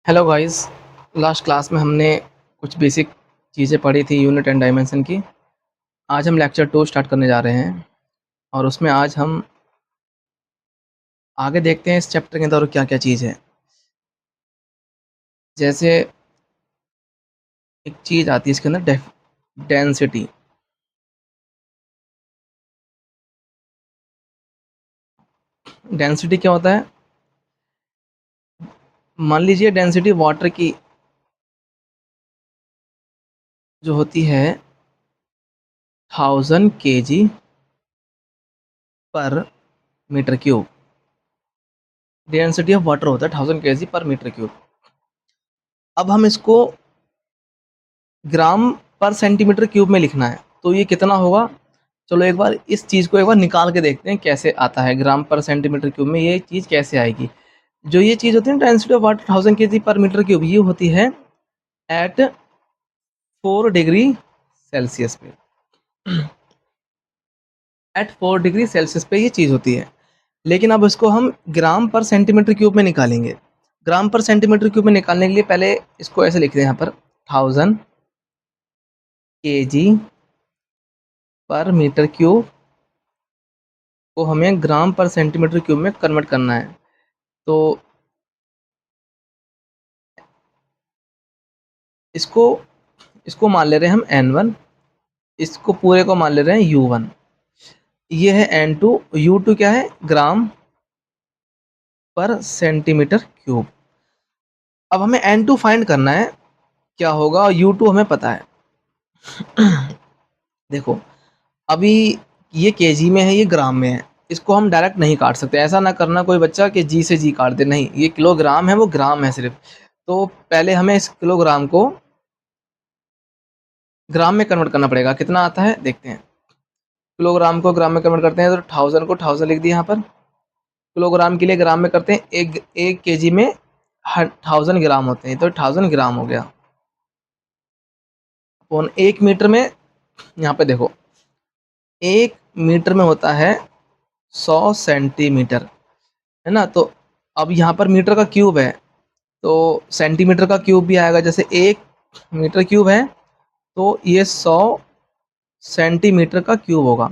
Hello guys. Last class में हमने कुछ बेसिक चीज़ें पढ़ी थी यूनिट एंड डायमेंशन की। आज हम लेक्चर 2 स्टार्ट करने जा रहे हैं और उसमें आज हम आगे देखते हैं इस चैप्टर के अंदर क्या क्या चीज़ है। जैसे एक चीज़ आती है इसके अंदर डेंसिटी। डेंसिटी क्या होता है? मान लीजिए डेंसिटी वाटर की जो होती है 1000 kg पर metre cube. Density of water होता है 1000 kg पर मीटर क्यूब। अब हम इसको ग्राम पर सेंटीमीटर क्यूब में लिखना है, तो ये कितना होगा? चलो एक बार इस चीज़ को एक बार निकाल के देखते हैं कैसे आता है ग्राम पर सेंटीमीटर क्यूब में, ये चीज़ कैसे आएगी। जो ये चीज़ होती है ना डेंसिटी ऑफ वाटर 1000 kg पर मीटर क्यूब, ये होती है एट 4 डिग्री सेल्सियस पे। एट 4 डिग्री सेल्सियस पे ये चीज़ होती है। लेकिन अब इसको हम ग्राम पर सेंटीमीटर क्यूब में निकालेंगे। ग्राम पर सेंटीमीटर क्यूब में निकालने के लिए पहले इसको ऐसे लिखते हैं यहाँ पर 1000 kg पर मीटर क्यूब को हमें ग्राम पर सेंटीमीटर क्यूब में कन्वर्ट करना है। तो इसको इसको मान ले रहे हैं हम n1, इसको पूरे को मान ले रहे हैं u1, ये है n2, u2 क्या है? ग्राम पर सेंटीमीटर क्यूब। अब हमें n2 फाइंड करना है, क्या होगा? और u2 हमें पता है। देखो अभी ये केजी में है, ये ग्राम में है, इसको हम डायरेक्ट नहीं काट सकते। ऐसा ना करना कोई बच्चा कि जी से जी काट दे, नहीं, ये किलोग्राम है, वो ग्राम है सिर्फ। तो पहले हमें इस किलोग्राम को ग्राम में कन्वर्ट करना पड़ेगा। कितना आता है देखते हैं। किलोग्राम को ग्राम में कन्वर्ट करते हैं तो 1000 को 1000 लिख दिया यहाँ पर। किलोग्राम के लिए ग्राम में करते हैं, एक केजी में 1000 ग्राम होते हैं, तो 1000 ग्राम हो गया। अपन 1 मीटर में, यहाँ पे देखो 1 मीटर में होता है 100 सेंटीमीटर, है ना। तो अब यहाँ पर मीटर का क्यूब है तो सेंटीमीटर का क्यूब भी आएगा। जैसे 1 मीटर क्यूब है तो ये 100 सेंटीमीटर का क्यूब होगा।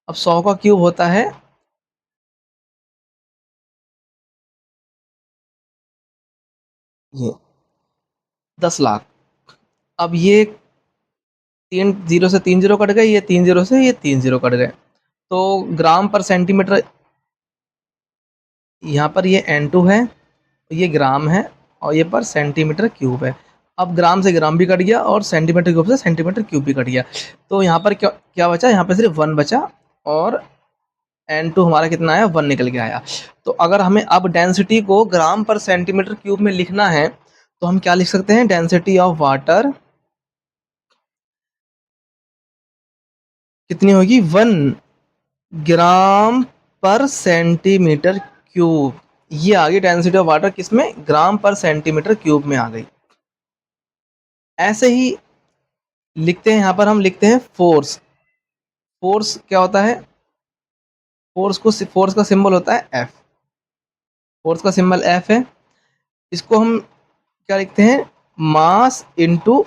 अब 100 का क्यूब होता है ये 10 लाख। अब ये 3 जीरो से 3 जीरो कट गए, ये 3 जीरो से ये 3 जीरो कट गए, तो ग्राम पर सेंटीमीटर, यहाँ पर ये n2 है, ये ग्राम है, और ये पर सेंटीमीटर क्यूब है। अब ग्राम से ग्राम भी कट गया और सेंटीमीटर क्यूब से सेंटीमीटर क्यूब भी कट गया। तो यहाँ पर क्या क्या बचा? यहाँ पर सिर्फ 1 बचा, और n2 हमारा कितना आया? 1 निकल के आया। तो अगर हमें अब डेंसिटी को ग्राम पर सेंटीमीटर क्यूब में लिखना है तो हम क्या लिख सकते हैं? डेंसिटी ऑफ वाटर कितनी होगी? 1 ग्राम पर सेंटीमीटर क्यूब। ये आ गई डेंसिटी ऑफ वाटर, किसमें? ग्राम पर सेंटीमीटर क्यूब में आ गई। ऐसे ही लिखते हैं, यहाँ पर हम लिखते हैं फोर्स। फोर्स क्या होता है? फोर्स का सिंबल होता है एफ। फोर्स का सिंबल एफ है। इसको हम क्या लिखते हैं? मास इनटू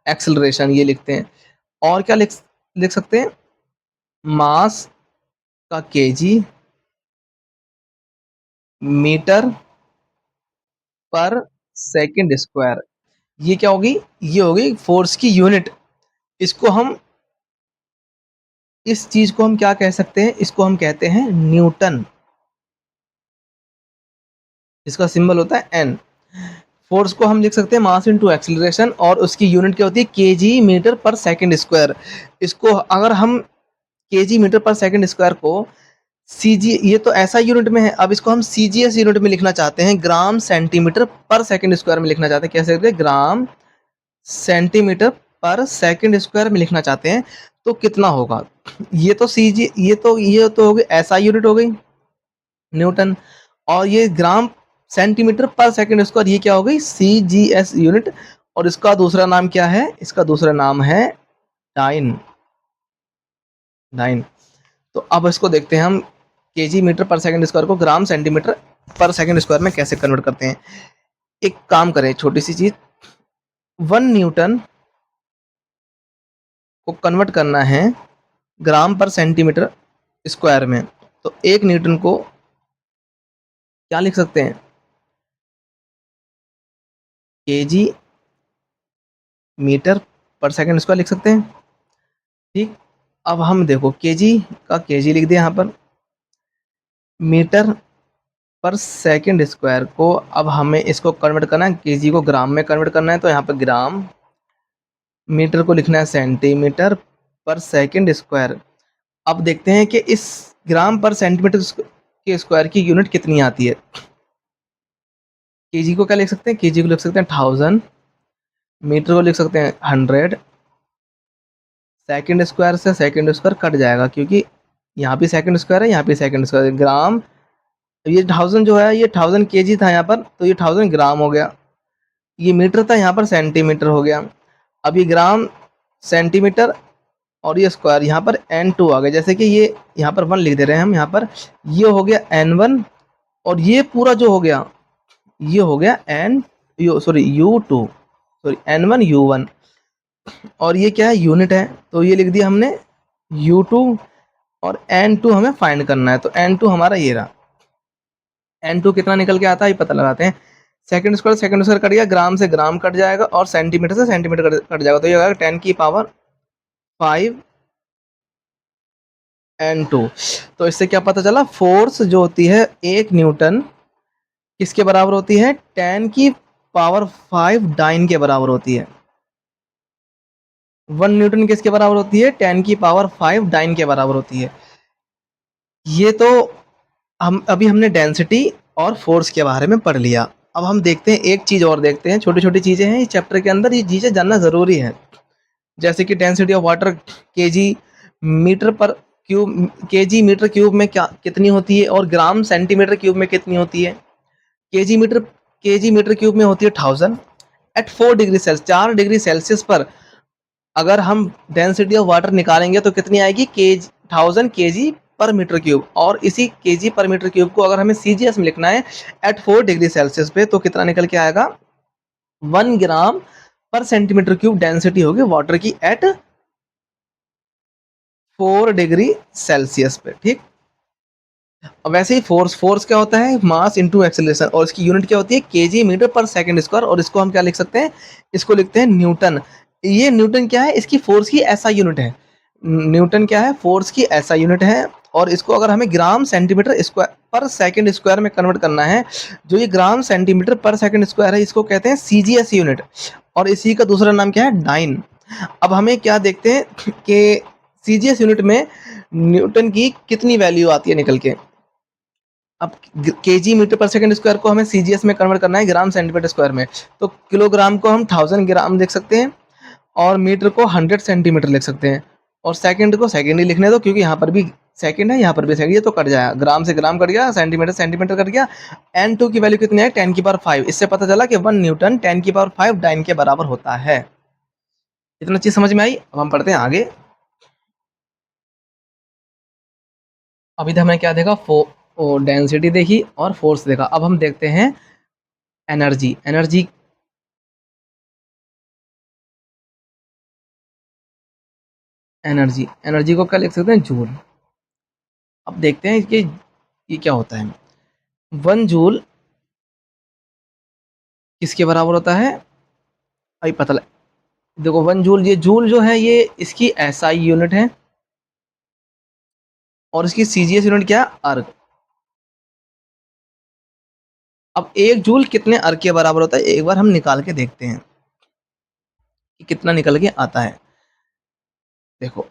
एक्सेलरेशन, ये लिखते हैं। और क्या लिख लिख सकते हैं? मास का केजी मीटर पर सेकंड स्क्वायर। ये क्या होगी? ये होगी फोर्स की यूनिट। इसको हम इस चीज को हम क्या कह सकते हैं? इसको हम कहते हैं न्यूटन। इसका सिंबल होता है एन। फोर्स को हम लिख सकते हैं मास इनटू एक्सीलरेशन, और उसकी यूनिट क्या होती है? केजी मीटर पर सेकंड स्क्वायर। इसको अगर हम केजी मीटर पर सेकंड स्क्वायर को सीजी, ये तो ऐसा यूनिट में है, अब इसको हम सीजीएस यूनिट में लिखना चाहते हैं, ग्राम सेंटीमीटर पर सेकंड स्क्वायर में लिखना चाहते हैं। कैसे लिखते हैं? ग्राम सेंटीमीटर पर सेकंड स्क्वायर में लिखना चाहते हैं, तो कितना होगा? ये तो सीजी, ये तो हो गई ऐसा यूनिट हो गई, न्यूटन। और ये ग्राम सेंटीमीटर पर सेकंड स्क्वायर, ये क्या हो गई? CGS unit. और इसका दूसरा नाम क्या है? इसका दूसरा नाम है डाइन। डाइन। तो अब इसको देखते हैं हम, केजी मीटर पर सेकंड स्क्वायर को ग्राम सेंटीमीटर पर सेकंड स्क्वायर में कैसे कन्वर्ट करते हैं। एक काम करें, छोटी सी चीज, 1 न्यूटन को कन्वर्ट करना है ग्राम पर सेंटीमीटर स्क्वायर में, तो 1 न्यूटन को क्या लिख सकते हैं, केजी मीटर पर सेकंड स्क्वायर लिख सकते हैं। ठीक, अब हम देखो केजी का केजी लिख दिया यहाँ पर, मीटर पर सेकंड स्क्वायर को अब हमें इसको कन्वर्ट करना है, केजी को ग्राम में कन्वर्ट करना है, तो यहाँ पर ग्राम, मीटर को लिखना है सेंटीमीटर पर सेकंड स्क्वायर। अब देखते हैं कि इस ग्राम पर सेंटीमीटर के स्क्वायर की यूनिट कितनी आती है। केजी को क्या लिख सकते हैं, केजी को लिख सकते हैं 1000, मीटर को लिख सकते हैं 100, सेकंड स्क्वायर से सेकंड स्क्वायर कट जाएगा क्योंकि यहाँ भी सेकंड स्क्वायर है, यहाँ भी सेकंड स्क्वायर है। ग्राम, ये 1000 जो है ये 1000 केजी था यहाँ पर, तो ये 1000 ग्राम हो गया। ये मीटर था, यहाँ पर सेंटीमीटर हो गया। अब ये ग्राम, सेंटीमीटर और ये स्क्वायर, यहाँ पर n2 आ गया। जैसे कि ये यहाँ पर 1 लिख दे रहे हैं हम, यहाँ पर ये हो गया n1 और ये पूरा जो हो गया ये हो गया u2, सॉरी n1 u1, और ये क्या है, यूनिट है, तो ये लिख दिया हमने u2 और n2 हमें फाइंड करना है, तो n2 हमारा ये रहा। n2 कितना निकल के आता है ये पता लगाते हैं। सेकंड स्क्वायर कट गया, ग्राम से ग्राम कट जाएगा और सेंटीमीटर से सेंटीमीटर कट जाएगा, तो ये आएगा 10⁵ n2। तो इससे क्या पता चला, फोर्स जो होती है 1 न्यूटन किसके बराबर होती है, 10⁵ डाइन के बराबर होती है। 1 न्यूटन किसके बराबर होती है, 10⁵ डाइन के बराबर होती है। ये तो हमने डेंसिटी और फोर्स के बारे में पढ़ लिया। अब हम देखते हैं एक चीज और देखते हैं, छोटी छोटी चीजें हैं इस चैप्टर के अंदर, ये चीजें जानना जरूरी है। जैसे कि density of water kg metre पर क्यूब, केजी मीटर क्यूब में क्या कितनी होती है, और ग्राम सेंटीमीटर क्यूब में कितनी होती है। केजी मीटर क्यूब में होती है 1000 एट 4 डिग्री सेल्सियस पर। अगर हम डेंसिटी ऑफ वाटर निकालेंगे तो कितनी आएगी, 1000 केजी पर मीटर क्यूब, और इसी केजी पर मीटर क्यूब को अगर हमें सीजीएस में लिखना है एट 4 डिग्री सेल्सियस पे, तो कितना निकल के आएगा, 1 ग्राम पर सेंटीमीटर क्यूब डेंसिटी होगी वाटर की एट 4 डिग्री सेल्सियस पे। ठीक, अब वैसे ही फोर्स क्या होता है, मास इनटू एक्सेलरेशन, और इसकी यूनिट क्या होती है, केजी मीटर पर सेकंड स्क्वायर, और इसको हम क्या लिख सकते हैं, इसको लिखते हैं न्यूटन। ये न्यूटन क्या है, इसकी फोर्स की ऐसा यूनिट है। न्यूटन क्या है, फोर्स की ऐसा यूनिट है, और इसको अगर हमें ग्राम सेंटीमीटर स्क्वायर पर सेकंड स्क्वायर में कन्वर्ट करना है, जो ये ग्राम सेंटीमीटर पर सेकंड स्क्वायर है इसको कहते हैं सीजीएस यूनिट, और इसी का दूसरा नाम क्या है, डाइन। अब हमें क्या देखते हैं कि सीजीएस यूनिट में न्यूटन की कितनी वैल्यू आती है निकल के। अब केजी मीटर पर सेकंड स्क्वायर को हमें सीजीएस में कन्वर्ट करना है ग्राम सेंटीमीटर स्क्वायर में, तो किलोग्राम को हम 1000 ग्राम लिख सकते हैं, और मीटर को 100 सेंटीमीटर लिख सकते हैं, और सेकंड को सेकंड ही लिखने दो क्योंकि यहाँ पर भी सेकंड है, यहाँ पर भी सेकंड, ये तो कट जाएगा, ग्राम से ग्राम कट गया, सेंटीमीटर सेंटीमीटर कट गया। n2 की वैल्यू कितनी है, 10⁵। इससे पता चला कि 1 न्यूटन 10⁵ डाइन के बराबर होता है। इतना चीज समझ में आई। अब हम पढ़ते हैं आगे। अभी तक हमने क्या देखा, डेंसिटी देखी और फोर्स देखा। अब हम देखते हैं एनर्जी। एनर्जी को क्या लिख सकते हैं, जूल। अब देखते हैं कि ये क्या होता है। 1 जूल किसके बराबर होता है, अभी पता लग, देखो 1 जूल, ये जूल जो है ये इसकी एसआई यूनिट है, और इसकी सीजीएस यूनिट क्या है, अर्ग। अब 1 जूल कितने अर्ग के बराबर होता है, एक बार हम निकाल के देखते हैं कि कितना निकल के आता है। देखो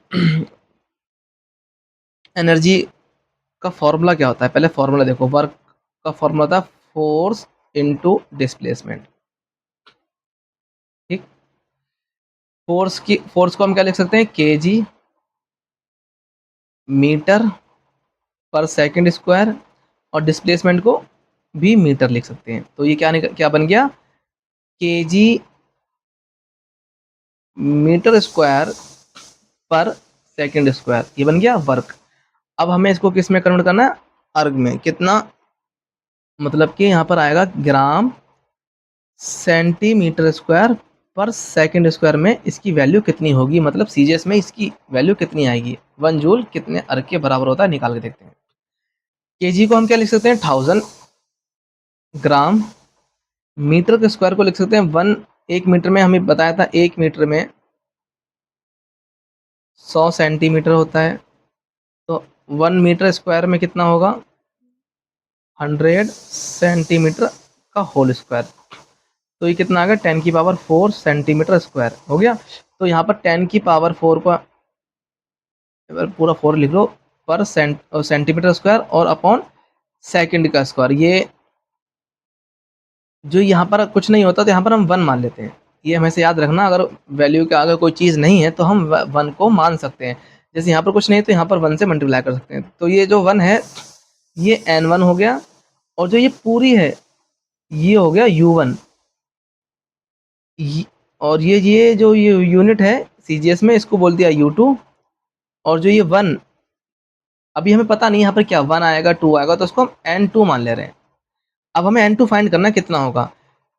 एनर्जी का फॉर्मूला क्या होता है, पहले फॉर्मूला देखो। वर्क का फॉर्मूला था फोर्स इनटू डिस्प्लेसमेंट। ठीक, फोर्स को हम क्या लिख सकते हैं, केजी मीटर पर सेकंड स्क्वायर, और डिस्प्लेसमेंट को भी मीटर लिख सकते हैं। तो ये क्या बन गया, केजी मीटर स्क्वायर पर सेकंड स्क्वायर, ये बन गया वर्क। अब हमें इसको किस में कन्वर्ट करना है, अर्ग में। कितना, मतलब कि यहाँ पर आएगा ग्राम सेंटीमीटर स्क्वायर पर सेकंड स्क्वायर में इसकी वैल्यू कितनी होगी, मतलब सीजीएस में इसकी वैल्यू कितनी आएगी। 1 जूल कितने अर्ग के बराबर होता है, निकाल के देखते हैं। केजी को हम क्या लिख सकते हैं, 1000 ग्राम। मीटर के स्क्वायर को लिख सकते हैं 1। 1 मीटर में हमें बताया था, 1 मीटर में 100 सेंटीमीटर होता है, तो 1 मीटर स्क्वायर में कितना होगा, 100 सेंटीमीटर का होल स्क्वायर। तो ये कितना आ गया, 10 की पावर 4 सेंटीमीटर स्क्वायर हो गया। तो यहाँ पर 10 की पावर 4 को पूरा 4 लिख लो, पर सेंटीमीटर स्क्वायर और अपॉन सेकंड का स्क्वायर। ये जो यहाँ पर कुछ नहीं होता तो यहाँ पर हम 1 मान लेते हैं। ये हमेशा याद रखना, अगर वैल्यू के आगे कोई चीज़ नहीं है तो हम 1 को मान सकते हैं। जैसे यहाँ पर कुछ नहीं है तो यहाँ पर 1 से मल्टीप्लाई कर सकते हैं। तो ये जो 1 है ये n1 हो गया, और जो ये पूरी है ये हो गया u1। और ये जो ये यूनिट है सीजीएस में, इसको बोल दिया u2। और जो ये 1 अभी हमें पता नहीं यहाँ पर क्या 1 आएगा 2 आएगा, तो उसको हम n2 मान ले रहे हैं। अब हमें n2 फाइंड करना कितना होगा,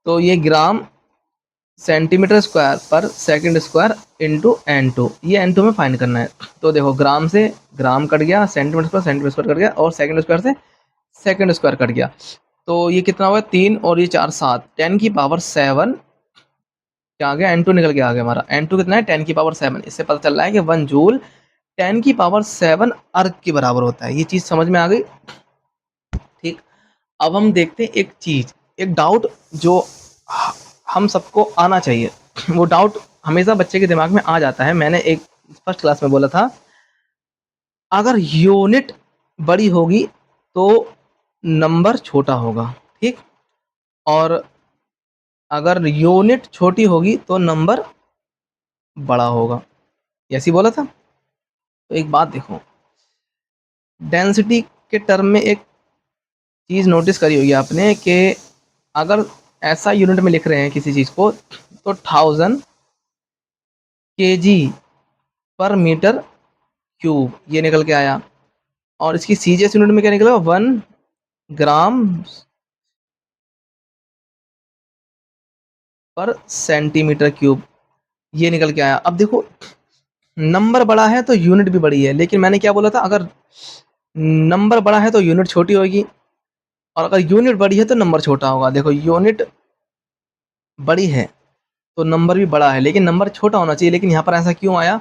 तो ये ग्राम सेंटीमीटर स्क्वायर पर सेकंड स्क्वायर इंटू n2, ये n2 में फाइंड करना है। तो देखो ग्राम से ग्राम कट गया, सेंटीमीटर स्क्वायर कट गया, और सेकंड स्क्वायर से सेकंड स्क्वायर कट गया। तो ये कितना हुआ, 3 और ये 4 7, 10 की पावर 7 क्या आ गया, n2 निकल के आ गया हमारा। n2 कितना है, 10 की पावर 7। इससे पता चल रहा है कि 1 जूल 10 की पावर 7 अर्ग के बराबर होता है। ये चीज़ समझ में आ गई, ठीक। अब हम देखते हैं एक चीज़, एक डाउट जो हम सबको आना चाहिए। वो डाउट हमेशा बच्चे के दिमाग में आ जाता है। मैंने एक फर्स्ट क्लास में बोला था, अगर यूनिट बड़ी होगी तो नंबर छोटा होगा, ठीक। और अगर यूनिट छोटी होगी तो नंबर बड़ा होगा, ऐसे ही बोला था। तो एक बात देखो, डेंसिटी के टर्म में एक चीज़ नोटिस करी होगी आपने कि अगर ऐसा यूनिट में लिख रहे हैं किसी चीज़ को, तो 1000 केजी पर मीटर क्यूब ये निकल के आया। और इसकी सीजीएस यूनिट में क्या निकला, 1 ग्राम पर सेंटीमीटर क्यूब ये निकल के आया। अब देखो नंबर बड़ा है तो यूनिट भी बड़ी है, लेकिन मैंने क्या बोला था, अगर नंबर बड़ा है तो यूनिट छोटी होगी, और अगर यूनिट बड़ी है तो नंबर छोटा होगा। देखो यूनिट बड़ी है तो नंबर भी बड़ा है, लेकिन नंबर छोटा होना चाहिए। लेकिन यहाँ पर ऐसा क्यों आया,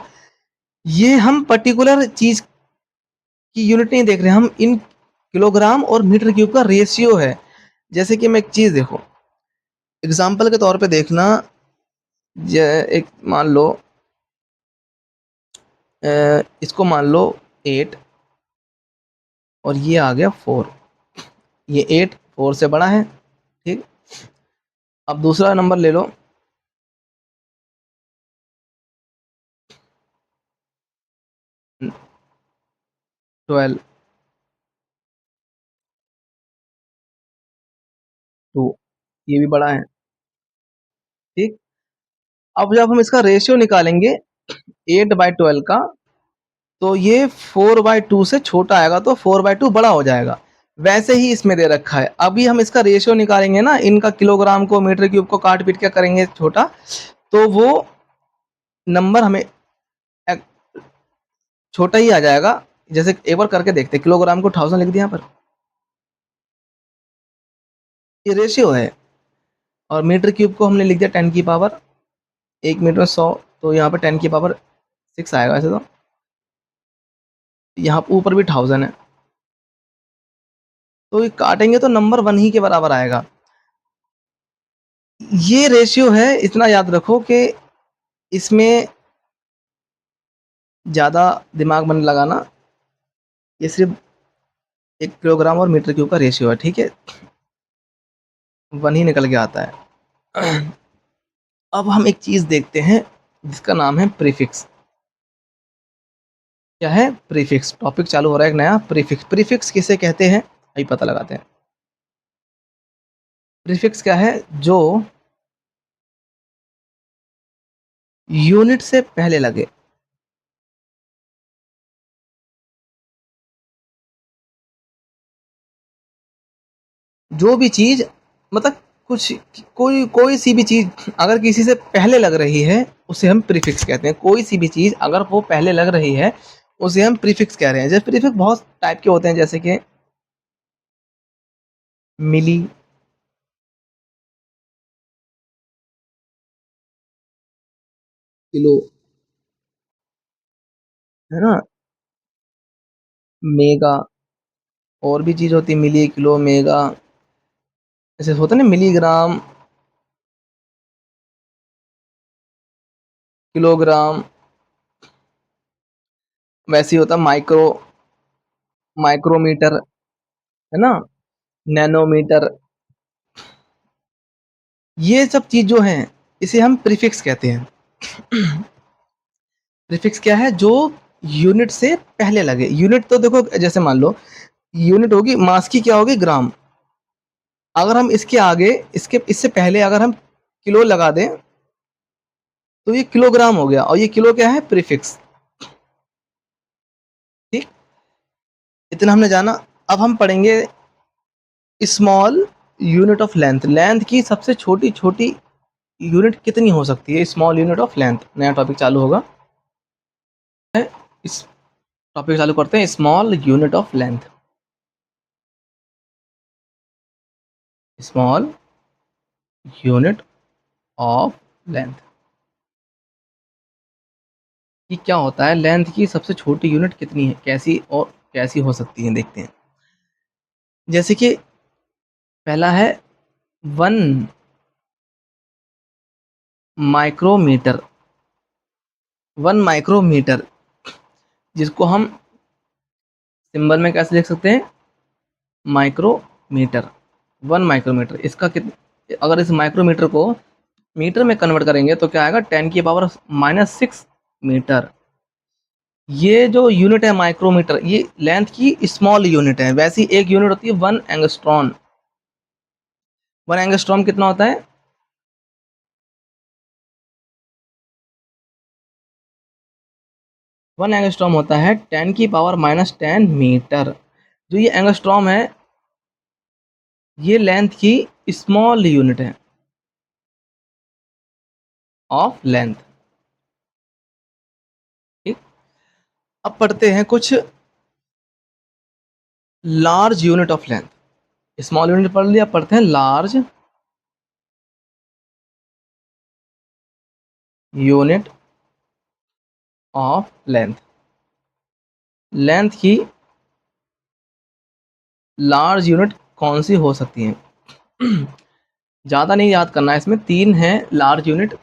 ये हम पर्टिकुलर चीज़ की यूनिट नहीं देख रहे, हम इन किलोग्राम और मीटर क्यूब का रेशियो है। जैसे कि मैं एक चीज़ देखो, एग्जाम्पल के तौर पे देखना, एक मान लो इसको मान लो 8 और ये आ गया 4। ये 8 4 से बड़ा है, ठीक। अब दूसरा नंबर ले लो, 12 2, ये भी बड़ा है, ठीक। अब जब हम इसका रेशियो निकालेंगे 8/12 का, तो ये 4/2 से छोटा आएगा, तो 4/2 बड़ा हो जाएगा। वैसे ही इसमें दे रखा है, अभी हम इसका रेशियो निकालेंगे ना, इनका किलोग्राम को मीटर क्यूब को काट पीट के करेंगे छोटा, तो वो नंबर हमें छोटा ही आ जाएगा। जैसे एक बार करके देखते हैं, किलोग्राम को 1000 लिख दिया यहाँ पर, ये रेशियो है। और मीटर क्यूब को हमने लिख दिया 10 की पावर, 1 मीटर 100, तो यहाँ पर 10 की पावर 6 आएगा ऐसे। तो यहाँ ऊपर भी 1000 है, तो ये काटेंगे तो नंबर 1 ही के बराबर आएगा। ये रेशियो है, इतना याद रखो कि इसमें ज़्यादा दिमाग मन लगाना, ये सिर्फ 1 किलोग्राम और मीटर क्यूब का रेशियो है, ठीक है। 1 ही निकल के आता है। अब हम एक चीज़ देखते हैं जिसका नाम है प्रीफिक्स। क्या है, प्रीफिक्स। टॉपिक चालू हो रहा है एक नया, प्रीफिक्स। प्रीफिक्स किसे कहते हैं अभी पता लगाते हैं। प्रीफिक्स क्या है, जो यूनिट से पहले लगे। जो भी चीज़, मतलब कुछ कोई सी भी चीज़ अगर किसी से पहले लग रही है, उसे हम प्रीफिक्स कहते हैं। कोई सी भी चीज़ अगर वो पहले लग रही है, उसे हम प्रीफिक्स कह रहे हैं। जैसे प्रीफिक्स बहुत टाइप के होते हैं, जैसे कि मिली, किलो, है ना? मेगा, और भी चीज़ होती है मिली, किलो, मेगा, जैसे होता है ना मिलीग्राम, किलोग्राम, वैसे ही होता है माइक्रो, माइक्रोमीटर, है ना? नैनोमीटर, ये सब चीज़ जो हैं, इसे हम प्रीफिक्स कहते हैं। प्रीफिक्स क्या है? जो यूनिट से पहले लगे। यूनिट तो देखो, जैसे मान लो यूनिट होगी मास की, क्या होगी? ग्राम। अगर हम इसके आगे, इससे पहले अगर हम किलो लगा दें, तो ये किलोग्राम हो गया, और ये किलो क्या है? प्रीफिक्स। ठीक, इतना हमने जाना। अब हम पढ़ेंगे small unit of length. Length की सबसे छोटी छोटी यूनिट कितनी हो सकती है? स्मॉल यूनिट ऑफ लेंथ, नया टॉपिक चालू होगा। इस टॉपिक चालू करते हैं, small unit of length. Small unit of length, ये क्या होता है? लेंथ की सबसे छोटी यूनिट कितनी है, कैसी और कैसी हो सकती है, देखते हैं। जैसे कि पहला है 1 माइक्रोमीटर। 1 माइक्रोमीटर, जिसको हम सिंबल में कैसे लिख सकते हैं? माइक्रोमीटर। 1 माइक्रोमीटर, इसका कित अगर इस माइक्रोमीटर को मीटर में कन्वर्ट करेंगे तो क्या आएगा? 10⁻⁻⁶ मीटर। ये जो यूनिट है माइक्रोमीटर, ये लेंथ की स्मॉल यूनिट है। वैसी एक यूनिट होती है 1 एंगस्ट्रॉन। 1 एंगस्ट्रॉम कितना होता है? 1 एंगस्ट्रॉम होता है 10⁻⁻10 मीटर। जो ये एंगस्ट्रॉम है, ये लेंथ की स्मॉल यूनिट है ऑफ लेंथ। ठीक, अब पढ़ते हैं कुछ large unit of length. Small unit पढ़ लिया, पढ़ते हैं large unit of length. Length की लार्ज यूनिट कौन सी हो सकती है? ज़्यादा नहीं याद करना है, इसमें 3 है लार्ज यूनिट।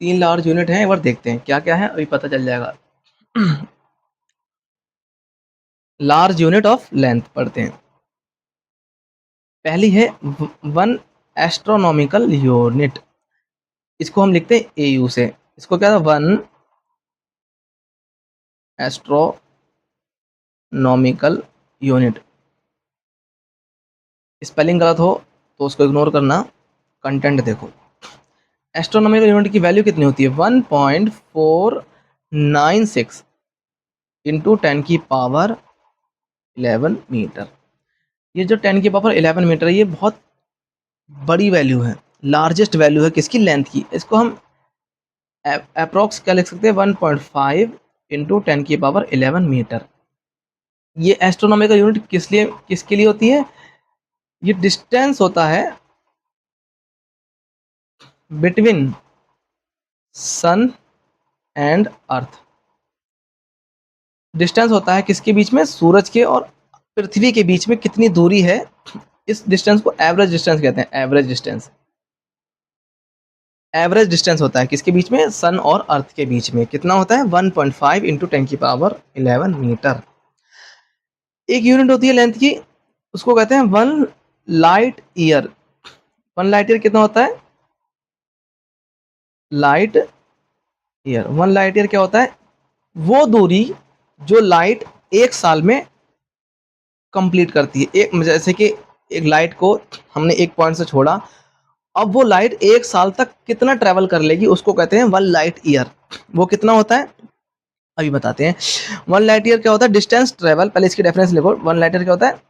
3 लार्ज यूनिट हैं, एक बार देखते हैं क्या क्या है, अभी पता चल जाएगा। लार्ज यूनिट ऑफ लेंथ पढ़ते हैं। पहली है 1 एस्ट्रोनॉमिकल यूनिट। इसको हम लिखते हैं एयू से। इसको क्या था? 1 एस्ट्रोनॉमिकल यूनिट। स्पेलिंग गलत हो तो उसको इग्नोर करना, कंटेंट देखो। एस्ट्रोनॉमिकल यूनिट की वैल्यू कितनी होती है? 1.496 इंटू 10⁻11 मीटर। ये जो 10⁻11 मीटर है, ये बहुत बड़ी वैल्यू है, लार्जेस्ट वैल्यू है किसकी? लेंथ की। इसको हम अप्रोक्स क्या लिख सकते हैं? 1.5 इंटू 10⁻11 मीटर। ये एस्ट्रोनॉमिकल यूनिट किसके लिए होती है? ये डिस्टेंस होता है between sun and earth. Distance होता है किसके बीच में? सूरज के और पृथ्वी के बीच में कितनी दूरी है, इस डिस्टेंस को एवरेज डिस्टेंस कहते हैं। एवरेज डिस्टेंस, एवरेज डिस्टेंस होता है किसके बीच में? सन और अर्थ के बीच में। कितना होता है? 1.5 इंटू 10⁻11 मीटर। एक यूनिट होती है लेंथ की, उसको कहते हैं 1 लाइट ईयर। 1 लाइट ईयर कितना होता है? लाइट ईयर, 1 लाइट ईयर क्या होता है? वो दूरी जो लाइट 1 साल में कंप्लीट करती है। एक जैसे कि एक लाइट को हमने एक पॉइंट से छोड़ा, अब वो लाइट 1 साल तक कितना ट्रेवल कर लेगी, उसको कहते हैं 1 लाइट ईयर। वो कितना होता है, अभी बताते हैं। 1 लाइट ईयर क्या होता है? डिस्टेंस ट्रेवल, पहले इसकी डेफिनेशन लिखो। 1 लाइट ईयर क्या होता है?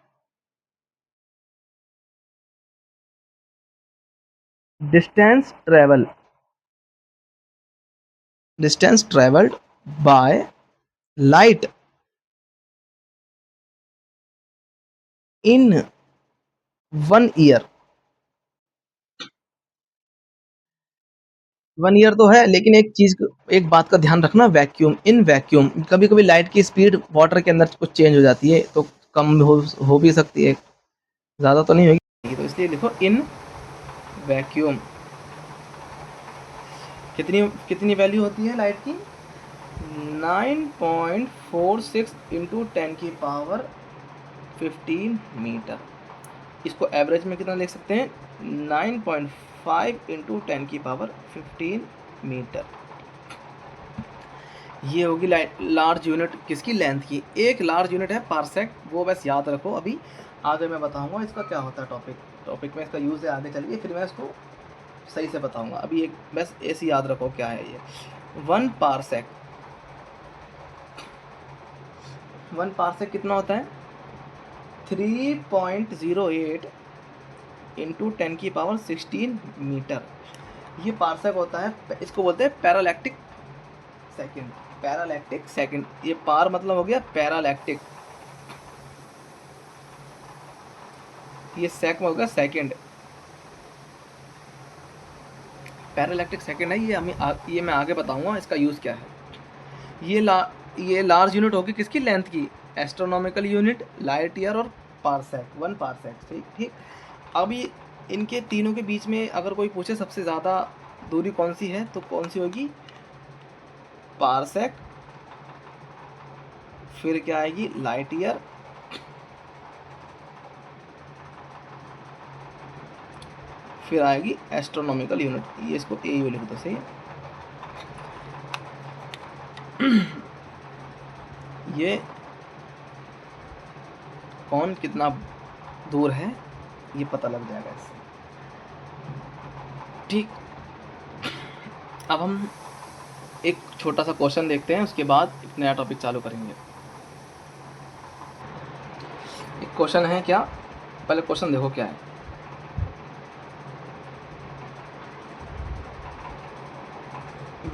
Distance travelled by light in 1 year. 1 year तो है, लेकिन एक बात का ध्यान रखना, वैक्यूम कभी कभी लाइट की स्पीड वाटर के अंदर कुछ चेंज हो जाती है, तो कम हो भी सकती है, ज़्यादा तो नहीं होगी, तो इसलिए लिखो इन वैक्यूम। कितनी कितनी वैल्यू होती है लाइट की? 9.46 इंटू 10⁻15 मीटर। इसको एवरेज में कितना लिख सकते हैं? 9.5 इंटू 10⁻15 मीटर। ये होगी लार्ज यूनिट किसकी? लेंथ की। एक लार्ज यूनिट है पारसेक, वो बस याद रखो। अभी आगे मैं बताऊंगा इसका क्या होता है, टॉपिक में इसका यूज़ है, आगे चलिए फिर मैं इसको सही से बताऊंगा। अभी एक बस ऐसे याद रखो क्या है ये। 1 पारसेक कितना होता है? 3.08 इंटू 10⁻16 मीटर। ये पारसेक होता है, इसको बोलते हैं पैरालैक्टिक सेकंड। ये पार मतलब हो गया पैरालैक्टिक, ये सेक में हो गया सेकंड। पैरालैक्टिक सेकंड है ये मैं आगे बताऊंगा इसका यूज़ क्या है। ये लार्ज यूनिट होगी किसकी? लेंथ की। एस्ट्रोनॉमिकल यूनिट, लाइट ईयर और पारसेक, 1 पारसेक। ठीक। अभी इनके तीनों के बीच में अगर कोई पूछे सबसे ज़्यादा दूरी कौन सी है, तो कौन सी होगी? पारसेक, फिर क्या आएगी? लाइट ईयर, फिर आएगी एस्ट्रोनॉमिकल यूनिट। ये इसको ए यू लिख दो, सही है। ये कौन कितना दूर है ये पता लग जाएगा इससे। ठीक, अब हम एक छोटा सा क्वेश्चन देखते हैं, उसके बाद एक नया टॉपिक चालू करेंगे। एक क्वेश्चन है क्या? पहले क्वेश्चन देखो क्या है।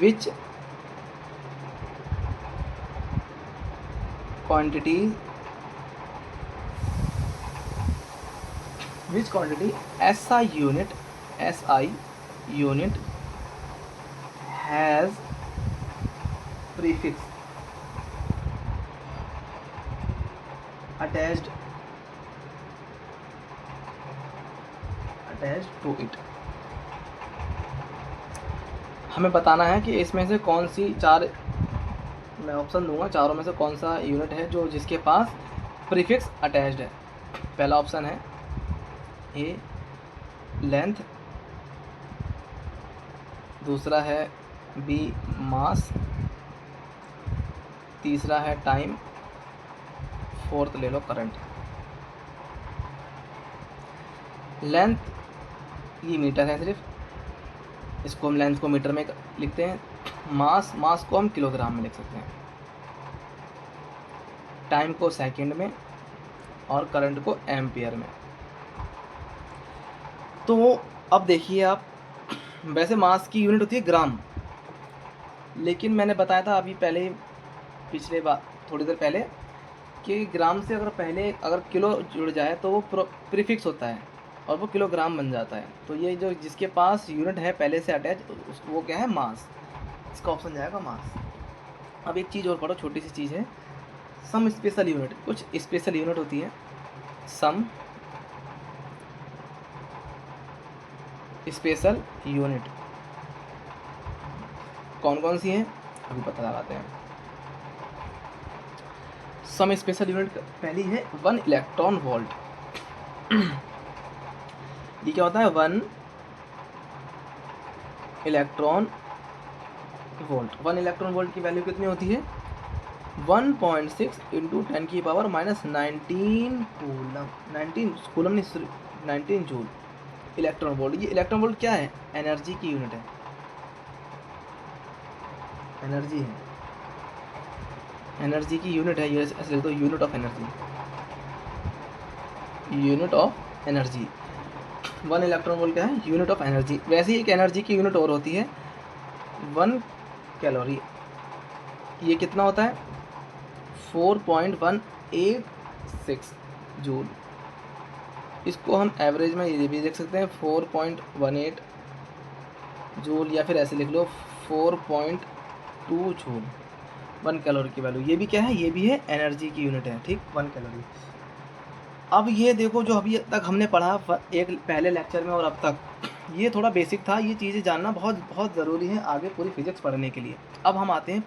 विच quantity SI unit has prefix attached to it। हमें बताना है कि इसमें से कौन सी चार, मैं ऑप्शन दूंगा, चारों में से कौन सा यूनिट है जो जिसके पास प्रीफिक्स अटैच्ड है। पहला ऑप्शन है ए लेंथ, दूसरा है बी मास, तीसरा है टाइम, फोर्थ ले लो करंट। लेंथ ये मीटर है सिर्फ, इसको हम लेंथ को मीटर में लिखते हैं। मास को हम किलोग्राम में लिख सकते हैं, टाइम को सेकंड में, और करंट को एम्पियर में। तो अब देखिए आप, वैसे मास की यूनिट होती है ग्राम, लेकिन मैंने बताया था अभी पहले, पिछले बार थोड़ी देर पहले, कि ग्राम से अगर किलो जुड़ जाए तो वो प्रीफिक्स होता है और वो किलोग्राम बन जाता है। तो ये जो जिसके पास यूनिट है पहले से अटैच, वो क्या है? मास। इसका ऑप्शन जाएगा मास। अब एक चीज़ और पढ़ो, छोटी सी चीज़ है, सम स्पेशल यूनिट। कुछ स्पेशल यूनिट होती है, सम स्पेशल यूनिट कौन कौन सी है अभी पता लगाते हैं। सम स्पेशल यूनिट पहली है 1 इलेक्ट्रॉन वोल्ट। ये क्या होता है? 1 इलेक्ट्रॉन वोल्ट। 1 इलेक्ट्रॉन वोल्ट की वैल्यू कितनी होती है? 1.6 इंटू 10⁻19 कूलम नहीं, 19 जूल इलेक्ट्रॉन वोल्ट। ये इलेक्ट्रॉन वोल्ट क्या है? एनर्जी की यूनिट है, एनर्जी की यूनिट है। ये ऐसे लिख दो, unit of energy. 1 electron volt क्या है? Unit of energy. वैसे ही एक एनर्जी की यूनिट और होती है 1 कैलोरी। ये कितना होता है? 4.186 जूल। इसको हम एवरेज में ये भी देख सकते हैं 4.18 जूल, या फिर ऐसे लिख लो 4.2 जूल 1 कैलोरी की वैल्यू। ये भी क्या है? ये भी है एनर्जी की यूनिट है, ठीक, 1 कैलोरी। अब ये देखो जो अभी तक हमने पढ़ा एक पहले लेक्चर में और अब तक, ये थोड़ा बेसिक था। ये चीज़ें जानना बहुत बहुत ज़रूरी है आगे पूरी फिजिक्स पढ़ने के लिए। अब हम आते हैं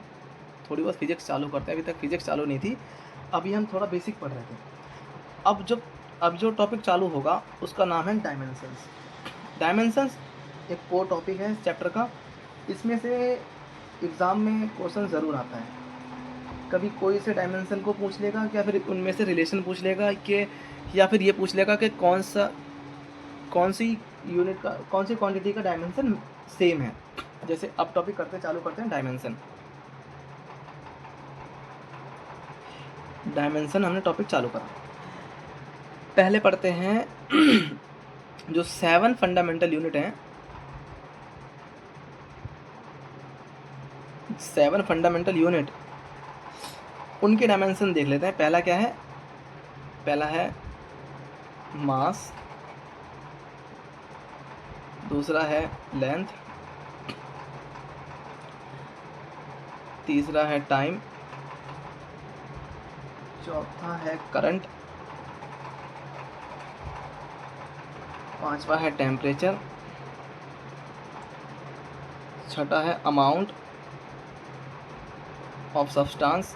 थोड़ी बहुत फिजिक्स चालू करते हैं। अभी तक फिजिक्स चालू नहीं थी, अभी हम थोड़ा बेसिक पढ़ रहे थे। अब जो टॉपिक चालू होगा उसका नाम है डायमेंशंस। डायमेंशंस एक कोर टॉपिक है इस चैप्टर का। इसमें से एग्ज़ाम में क्वेश्चन ज़रूर आता है। कभी कोई से डायमेंशन को पूछ लेगा, या फिर उनमें से रिलेशन पूछ लेगा कि, या फिर ये पूछ लेगा कि कौन सी यूनिट का, कौन सी क्वांटिटी का डायमेंशन सेम है। जैसे अब टॉपिक चालू करते हैं डायमेंशन। डायमेंशन हमने टॉपिक चालू करा। पहले पढ़ते हैं जो 7 फंडामेंटल यूनिट हैं, 7 फंडामेंटल यूनिट, उनके डायमेंशन देख लेते हैं। पहला क्या है? पहला है मास, दूसरा है लेंथ, तीसरा है टाइम, चौथा है करंट, पांचवा है टेम्परेचर, छठा है अमाउंट ऑफ सब्सटेंस,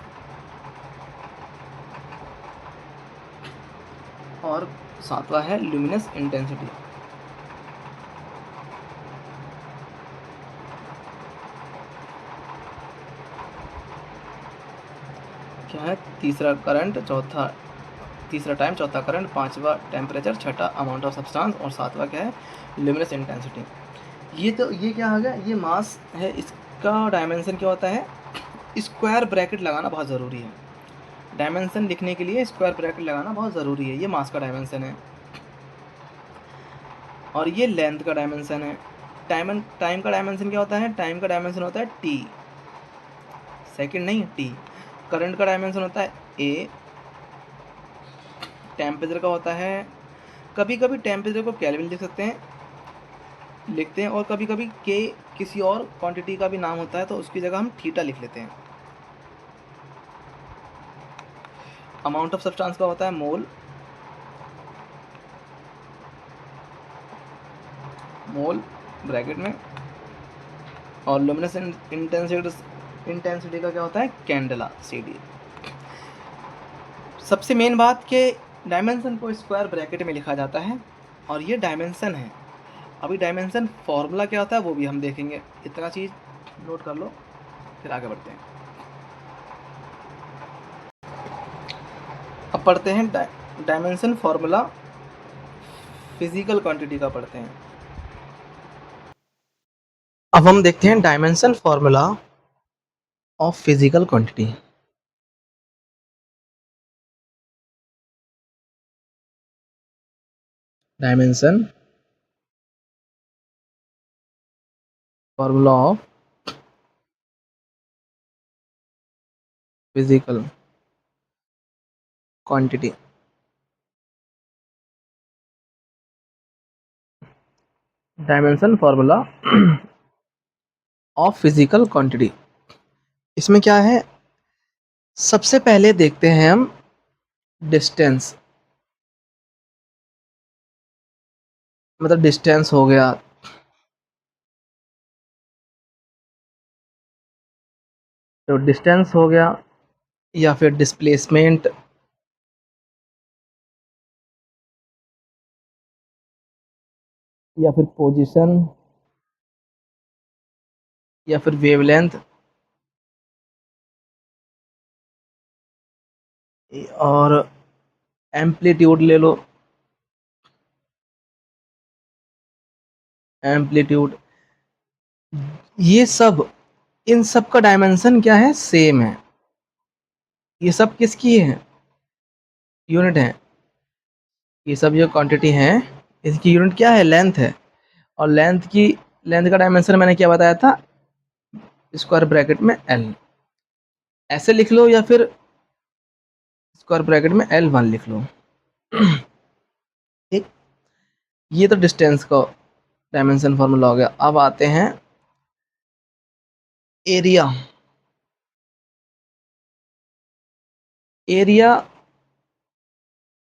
और सातवां है ल्यूमिनस इंटेंसिटी। क्या है? तीसरा करंट, तीसरा टाइम, चौथा करंट, पांचवा टेम्परेचर, छठा अमाउंट ऑफ सब्सटेंस, और सातवां क्या है? Luminous intensity. ये क्या आ गया? ये मास है। इसका डायमेंशन क्या होता है? स्क्वायर ब्रैकेट लगाना बहुत ज़रूरी है। डायमेंशन लिखने के लिए स्क्वायर ब्रैकेट लगाना बहुत ज़रूरी है। ये मास का डायमेंशन है, और ये लेंथ का डायमेंशन है। टाइम का डायमेंशन क्या होता है? टाइम का डायमेंशन होता है टी, सेकंड नहीं, टी। करंट का डायमेंशन होता है ए। टेम्परेचर का होता है, कभी कभी टेम्परेचर को केल्विन लिखते हैं, और कभी कभी के किसी और क्वांटिटी का भी नाम होता है, तो उसकी जगह हम थीटा लिख लेते हैं। अमाउंट ऑफ सब्सटेंस का होता है मोल, ब्रैकेट में, और लुमिनस इंटेंसिटी का क्या होता है? Candela, CD। सबसे मेन बात कि डायमेंशन को स्क्वायर ब्रैकेट में लिखा जाता है, और ये डायमेंशन है। अभी डायमेंशन फॉर्मूला क्या होता है वो भी हम देखेंगे। इतना चीज़ नोट कर लो, फिर आगे बढ़ते हैं। अब पढ़ते हैं डायमेंशन फॉर्मूला, फिजिकल क्वांटिटी का पढ़ते हैं। अब हम देखते हैं dimension formula of physical quantity. Dimension formula of physical quantity. Dimension formula of physical quantity, इसमें क्या है? सबसे पहले देखते हैं हम डिस्टेंस, मतलब डिस्टेंस हो गया, तो डिस्टेंस हो गया, या फिर डिस्प्लेसमेंट, या फिर पोजीशन, या फिर वेवलेंथ, और एम्पलीट्यूड ले लो, एम्पलीट्यूड। ये सब, इन सब का डायमेंशन क्या है? सेम है। ये सब किसकी है? यूनिट है। ये सब जो क्वांटिटी हैं इसकी यूनिट क्या है, लेंथ है, और लेंथ का डायमेंशन मैंने क्या बताया था, स्क्वायर ब्रैकेट में एल, ऐसे लिख लो या फिर स्क्वायर ब्रैकेट में L1 लिख लो। ठीक, ये तो डिस्टेंस का डायमेंशन फॉर्मूला हो गया। अब आते हैं एरिया। एरिया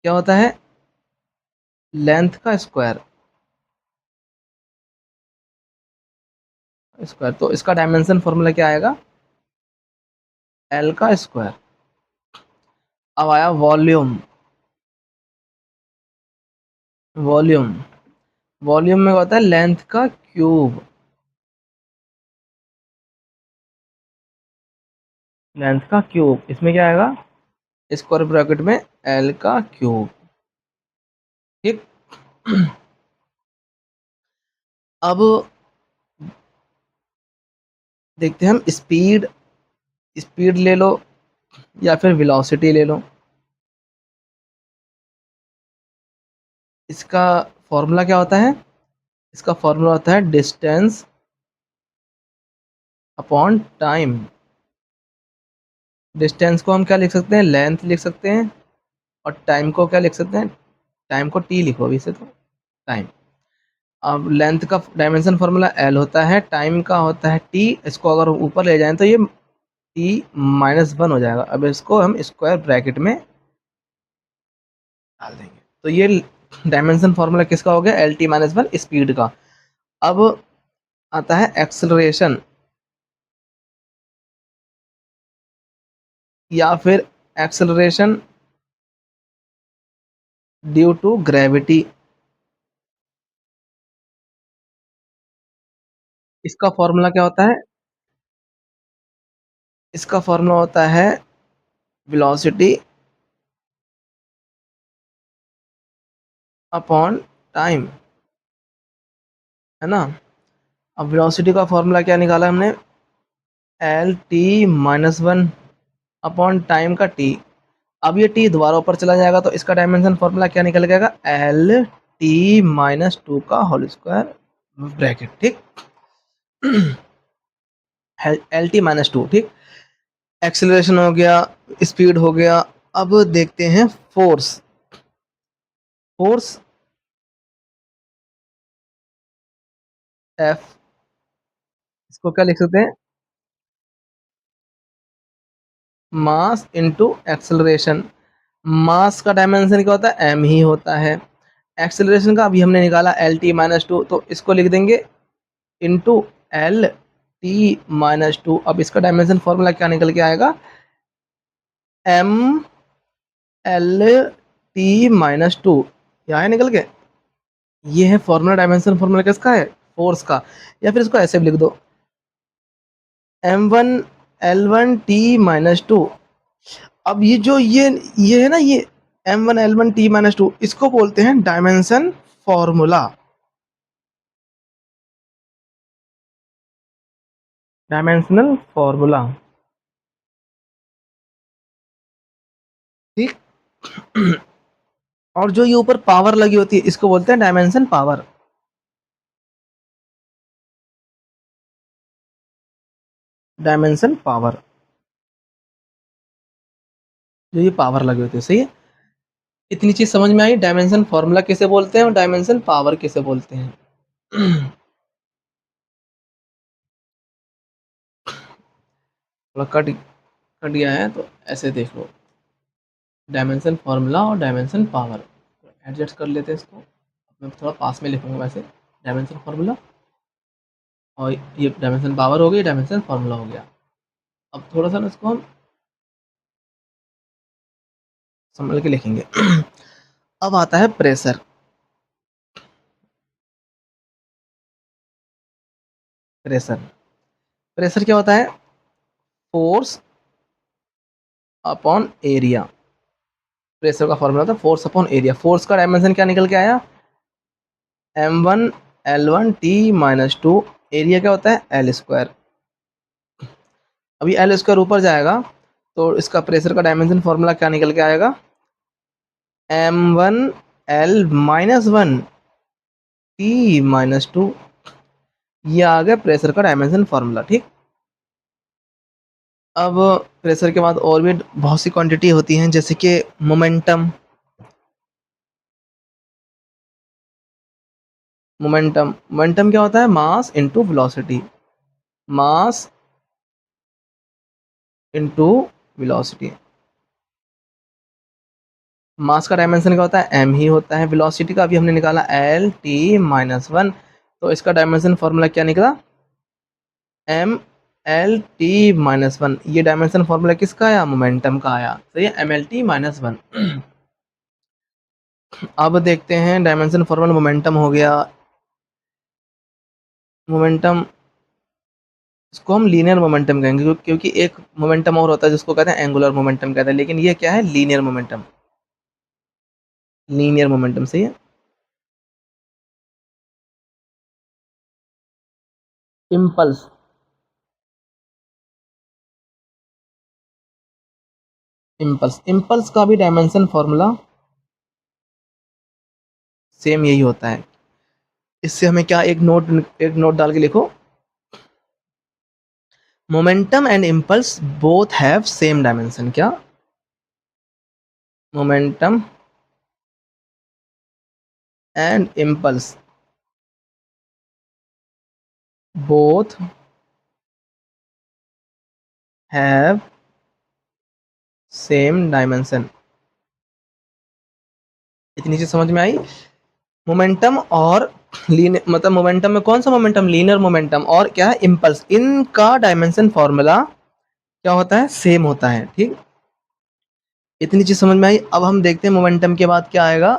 क्या होता है, लेंथ का स्क्वायर, तो इसका डायमेंशन फॉर्मूला क्या आएगा, एल का स्क्वायर। अब आया वॉल्यूम। वॉल्यूम वॉल्यूम में होता है लेंथ का क्यूब, लेंथ का क्यूब, इसमें क्या आएगा, स्क्वायर ब्रैकेट में एल का क्यूब। ठीक, अब देखते हैं हम स्पीड। स्पीड ले लो या फिर वेलोसिटी ले लो, इसका फॉर्मूला क्या होता है, इसका फॉर्मूला होता है डिस्टेंस अपॉन टाइम। डिस्टेंस को हम क्या लिख सकते हैं, लेंथ लिख सकते हैं, और टाइम को क्या लिख सकते हैं, टाइम को टी लिखो अभी से, तो टाइम। अब लेंथ का डायमेंशन फार्मूला एल होता है, टाइम का होता है टी, इसको अगर ऊपर ले जाएं तो ये t-1 हो जाएगा। अब इसको हम स्क्वायर ब्रैकेट में डाल देंगे, तो ये डायमेंशन फार्मूला किसका हो गया, LT-1 स्पीड का। अब आता है एक्सेलरेशन या फिर एक्सेलरेशन ड्यू टू ग्रेविटी। इसका फॉर्मूला क्या होता है, इसका फॉर्मूला होता है वेलोसिटी अपॉन टाइम, है ना। अब वेलोसिटी का फॉर्मूला क्या निकाला हमने, LT-1 अपॉन टाइम का टी। अब ये टी दोबारा ऊपर चला जाएगा तो इसका डायमेंशन फॉर्मूला क्या निकल जाएगा, LT-2 का होल स्क्वायर ब्रैकेट। ठीक, LT-2। ठीक, एक्सेलरेशन हो गया, स्पीड हो गया। अब देखते हैं फोर्स। फोर्स F, इसको क्या लिख सकते हैं, मास इनटू एक्सेलरेशन। मास का डायमेंशन क्या होता है, m ही होता है। एक्सेलरेशन का अभी हमने निकाला LT-2, तो इसको लिख देंगे इनटू LT-2। अब इसका डायमेंशन फॉर्मूला क्या निकल के आएगा, MLT-2, यहाँ है निकल के। ये है फॉर्मूला, डायमेंशन फॉर्मूला किसका है, फोर्स का। या फिर इसको ऐसे भी लिख दो, M1L1T-2। अब ये जो ये है ना, ये M1L1T-2, इसको बोलते हैं डायमेंशन फॉर्मूला। Dimensional formula. ठीक, और जो ये ऊपर पावर लगी होती है इसको बोलते हैं डायमेंशन पावर। डायमेंशन पावर, जो ये पावर लगी होती है, सही है। इतनी चीज समझ में आई, डायमेंशन फॉर्मूला किसे बोलते हैं और डायमेंशन पावर किसे बोलते हैं। थोड़ा कट कट गया है तो ऐसे देख लो, डायमेंशन फार्मूला और डायमेंशन पावर। एडजस्ट कर लेते हैं इसको, मैं थोड़ा पास में लिखूंगा वैसे, डायमेंशन फार्मूला और ये डायमेंशन पावर हो गई, डायमेंशन फार्मूला हो गया। अब थोड़ा सा ना इसको हम संभल के लिखेंगे। अब आता है प्रेशर। प्रेशर प्रेशर क्या होता है, फोर्स अपॉन एरिया। प्रेशर का फॉर्मूला था फोर्स अपॉन एरिया। फोर्स का डायमेंशन क्या निकल के आया, M1L1T-2। एरिया क्या होता है, एल स्क्वायर। अभी एल स्क्वायर ऊपर जाएगा तो इसका प्रेशर का डायमेंशन फॉर्मूला क्या निकल के आएगा, M1L-1 T-2। ये आ गया प्रेशर का डायमेंशन फॉर्मूला। ठीक, अब प्रेशर के बाद और भी बहुत सी क्वांटिटी होती हैं, जैसे कि मोमेंटम। मोमेंटम क्या होता है? Mass into velocity. Mass into velocity. Mass का डायमेंशन क्या होता है? एम ही होता है। वेलोसिटी का अभी हमने निकाला L-1, तो इसका डायमेंशन फॉर्मूला क्या निकला? ML-T-1। ये डायमेंशन फॉर्मूला किसका आया? मोमेंटम का आया। सही है, ML-T-1। अब देखते हैं डायमेंशन फॉर्मूला मोमेंटम हो गया। मोमेंटम, इसको हम लीनियर मोमेंटम कहेंगे, क्योंकि एक मोमेंटम और होता है जिसको कहते हैं एंगुलर मोमेंटम कहते हैं, लेकिन ये क्या है? Linear momentum. Linear momentum. सही है। इम्पल्स। इम्पल्स का भी डायमेंशन फॉर्मूला सेम यही होता है। इससे हमें क्या, एक नोट डाल के लिखो, momentum and impulse both have same dimension. क्या? Momentum and impulse both have same dimension. इतनी चीज समझ में आई? मोमेंटम और लीनियर, मतलब मोमेंटम में कौन सा मोमेंटम? Linear momentum. और क्या है? इम्पल्स। इनका डायमेंशन फॉर्मूला क्या होता है? सेम होता है। ठीक, इतनी चीज समझ में आई। अब हम देखते हैं मोमेंटम के बाद क्या आएगा।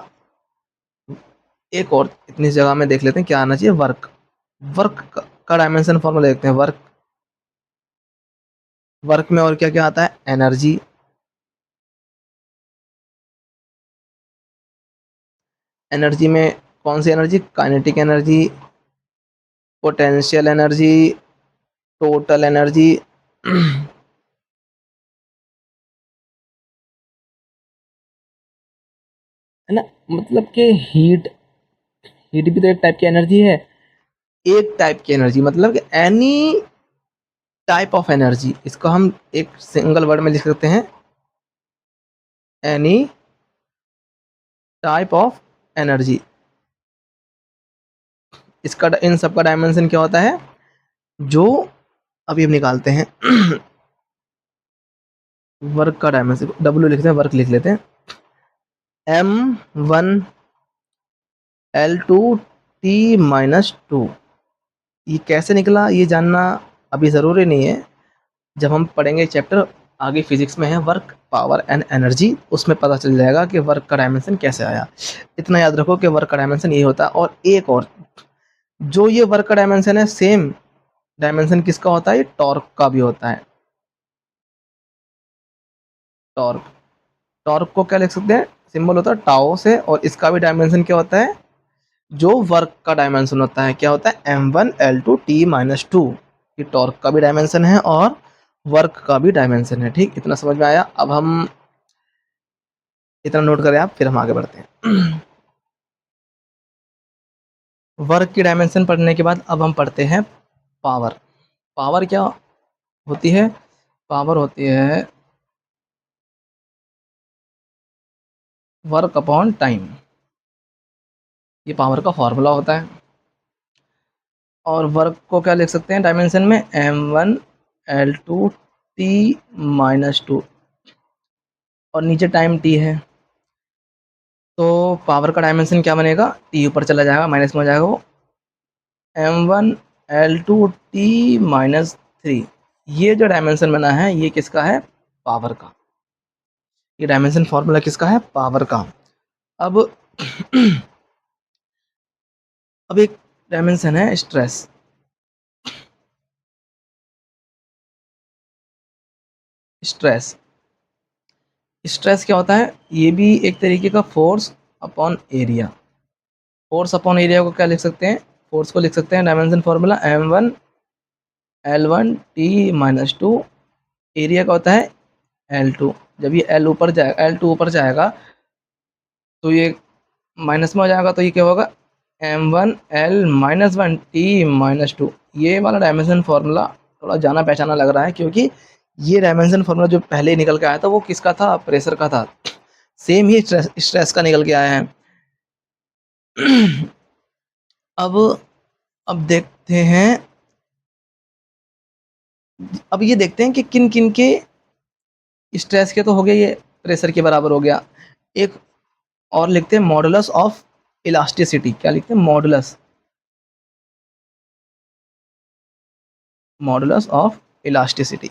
एक और इतनी जगह में देख लेते हैं क्या आना चाहिए। वर्क। वर्क का डायमेंशन फॉर्मूला देखते हैं। वर्क, वर्क में और क्या क्या आता है? एनर्जी। एनर्जी में कौन सी energy? Kinetic energy, potential energy, total energy. है ना, मतलब कि हीट, हीट भी तो एक टाइप की एनर्जी है। एक टाइप की एनर्जी मतलब कि एनी टाइप ऑफ एनर्जी। इसको हम एक सिंगल वर्ड में लिख सकते हैं, एनी टाइप ऑफ एनर्जी। इसका, इन सब का डायमेंशन क्या होता है? जो अभी हम निकालते हैं। वर्क का डायमेंशन W लिखते हैं, वर्क लिख लेते हैं। M1L2T-2। ये कैसे निकला ये जानना अभी ज़रूरी नहीं है। जब हम पढ़ेंगे चैप्टर आगे फिजिक्स में है, वर्क, पावर एंड एनर्जी, उसमें पता चल जाएगा कि वर्क का डायमेंशन कैसे आया। इतना याद रखो कि वर्क का डायमेंशन ये होता है। और एक और, जो ये वर्क का डायमेंशन है, सेम डायमेंशन किसका होता है? ये टॉर्क का भी होता है। टॉर्क, टॉर्क को क्या लिख सकते हैं? सिंबल होता है टाओ से, और इसका भी डायमेंशन क्या होता है? जो वर्क का डायमेंशन होता है क्या होता है? M1L2T-2। ये टॉर्क का भी डायमेंशन है और वर्क का भी डायमेंशन है। ठीक, इतना समझ में आया? अब हम इतना नोट करें आप, फिर हम आगे बढ़ते हैं। वर्क की डायमेंशन पढ़ने के बाद अब हम पढ़ते हैं पावर। पावर क्या होती है? पावर होती है वर्क अपॉन टाइम। ये पावर का फॉर्मूला होता है। और वर्क को क्या लिख सकते हैं डायमेंशन में? M1L2T-2, और नीचे टाइम T है। तो पावर का डायमेंशन क्या बनेगा? T ऊपर चला जाएगा, माइनस में हो जाएगा वो। M1L2T-3। ये जो डायमेंशन बना है ये किसका है? पावर का। ये डायमेंशन फॉर्मूला किसका है? पावर का। अब अब एक डायमेंशन है स्ट्रेस। स्ट्रेस, स्ट्रेस क्या होता है? ये भी एक तरीके का force upon area. Force upon area को क्या लिख सकते हैं? फोर्स को लिख सकते हैं डायमेंशन फॉर्मूला M1L1T-2। एरिया का होता है L2। जब ये L2 ऊपर जाएगा तो ये माइनस में हो जाएगा, तो ये क्या होगा? m1l-1t-2। ये वाला डायमेंशन फॉर्मूला थोड़ा जाना पहचाना लग रहा है, क्योंकि ये डायमेंशन फॉर्मूला जो पहले निकल के आया था वो किसका था, प्रेशर का था। सेम ही स्ट्रेस का निकल के आया है। अब अब देखते हैं, अब ये देखते हैं कि किन किन के स्ट्रेस के तो हो गया, ये प्रेशर के बराबर हो गया। एक और लिखते हैं मॉडुलस ऑफ इलास्टिसिटी। क्या लिखते हैं, modulus of elasticity,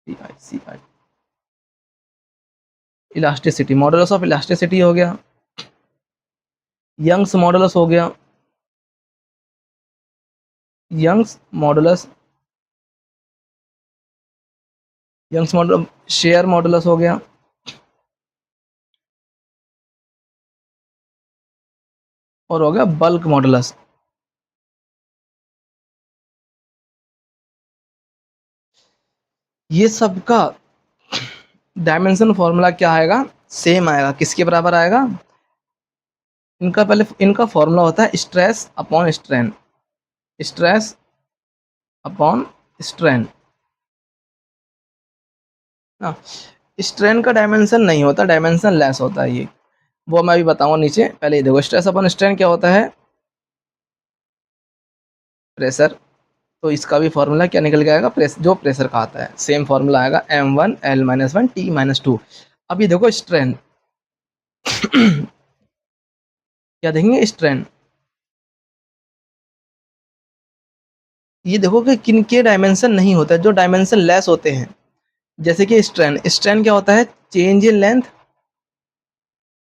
ELASTICI। Elasticity, modulus of elasticity हो गया। यंग्स मॉडुलस हो गया, Young's modulus, Young's modulus, shear modulus हो गया, और हो गया बल्क मॉडुलस। ये सब का डायमेंशन फॉर्मूला क्या आएगा, सेम आएगा। किसके बराबर आएगा, इनका पहले इनका फॉर्मूला होता है stress upon strain, stress upon strain ना। स्ट्रेन का डायमेंशन नहीं होता, डायमेंशन लेस होता है ये, वो मैं अभी बताऊंगा नीचे। पहले ये देखो, स्ट्रेस अपॉन स्ट्रेन क्या होता है, प्रेशर। तो इसका भी फॉर्मूला क्या निकल के आएगा, जो प्रेशर का आता है सेम फॉर्मूला आएगा, m1l-1t-2। अब ये देखो स्ट्रेन, क्या देखेंगे, स्ट्रेन। ये देखो कि किनके डायमेंशन नहीं होता है, जो डायमेंशन लेस होते हैं। जैसे कि स्ट्रेन, स्ट्रेन क्या होता है, change in length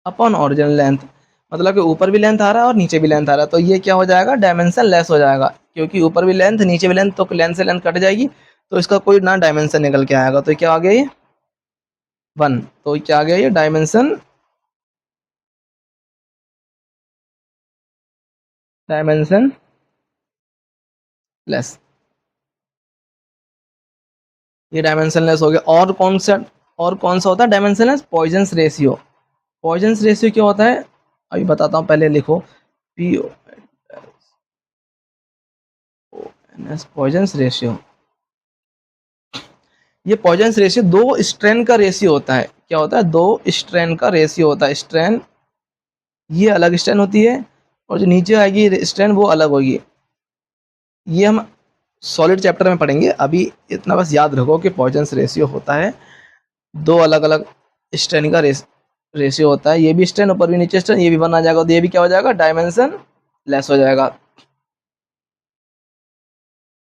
upon original length. मतलब कि ऊपर भी लेंथ आ रहा है और नीचे भी लेंथ आ रहा है, तो ये क्या हो जाएगा, डायमेंशन लेस हो जाएगा, क्योंकि ऊपर भी लेंथ नीचे भी लेंथ, तो लेंथ से लेंथ कट जाएगी, तो इसका कोई ना डायमेंशन निकल के आएगा। तो क्या आ गया ये 1, तो क्या आ गया ये डायमेंशन, डायमेंशन लेस। ये डायमेंशन लेस हो गया। और कौन सा होता है dimensionless, Poisson's ratio. Poisson's ratio क्या होता है, अभी बताता हूँ, पहले लिखो PONS, पॉइजन्स रेशियो। ये पॉइजन्स रेशियो दो स्ट्रेन का रेशियो होता है। क्या होता है, दो स्ट्रेन का रेशियो होता है। स्ट्रेन, ये अलग स्ट्रेन होती है, और जो नीचे आएगी स्ट्रेन वो अलग होगी। ये हम सॉलिड चैप्टर में पढ़ेंगे। अभी इतना बस याद रखो कि पॉइजन्स रेशियो होता है, दो अलग अलग स्ट्रेन का रेशियो होता है। ये भी स्ट्रेन, ऊपर भी नीचे स्ट्रेन, ये भी 1 आ जाएगा, तो ये भी क्या हो जाएगा, डायमेंशन लेस हो जाएगा।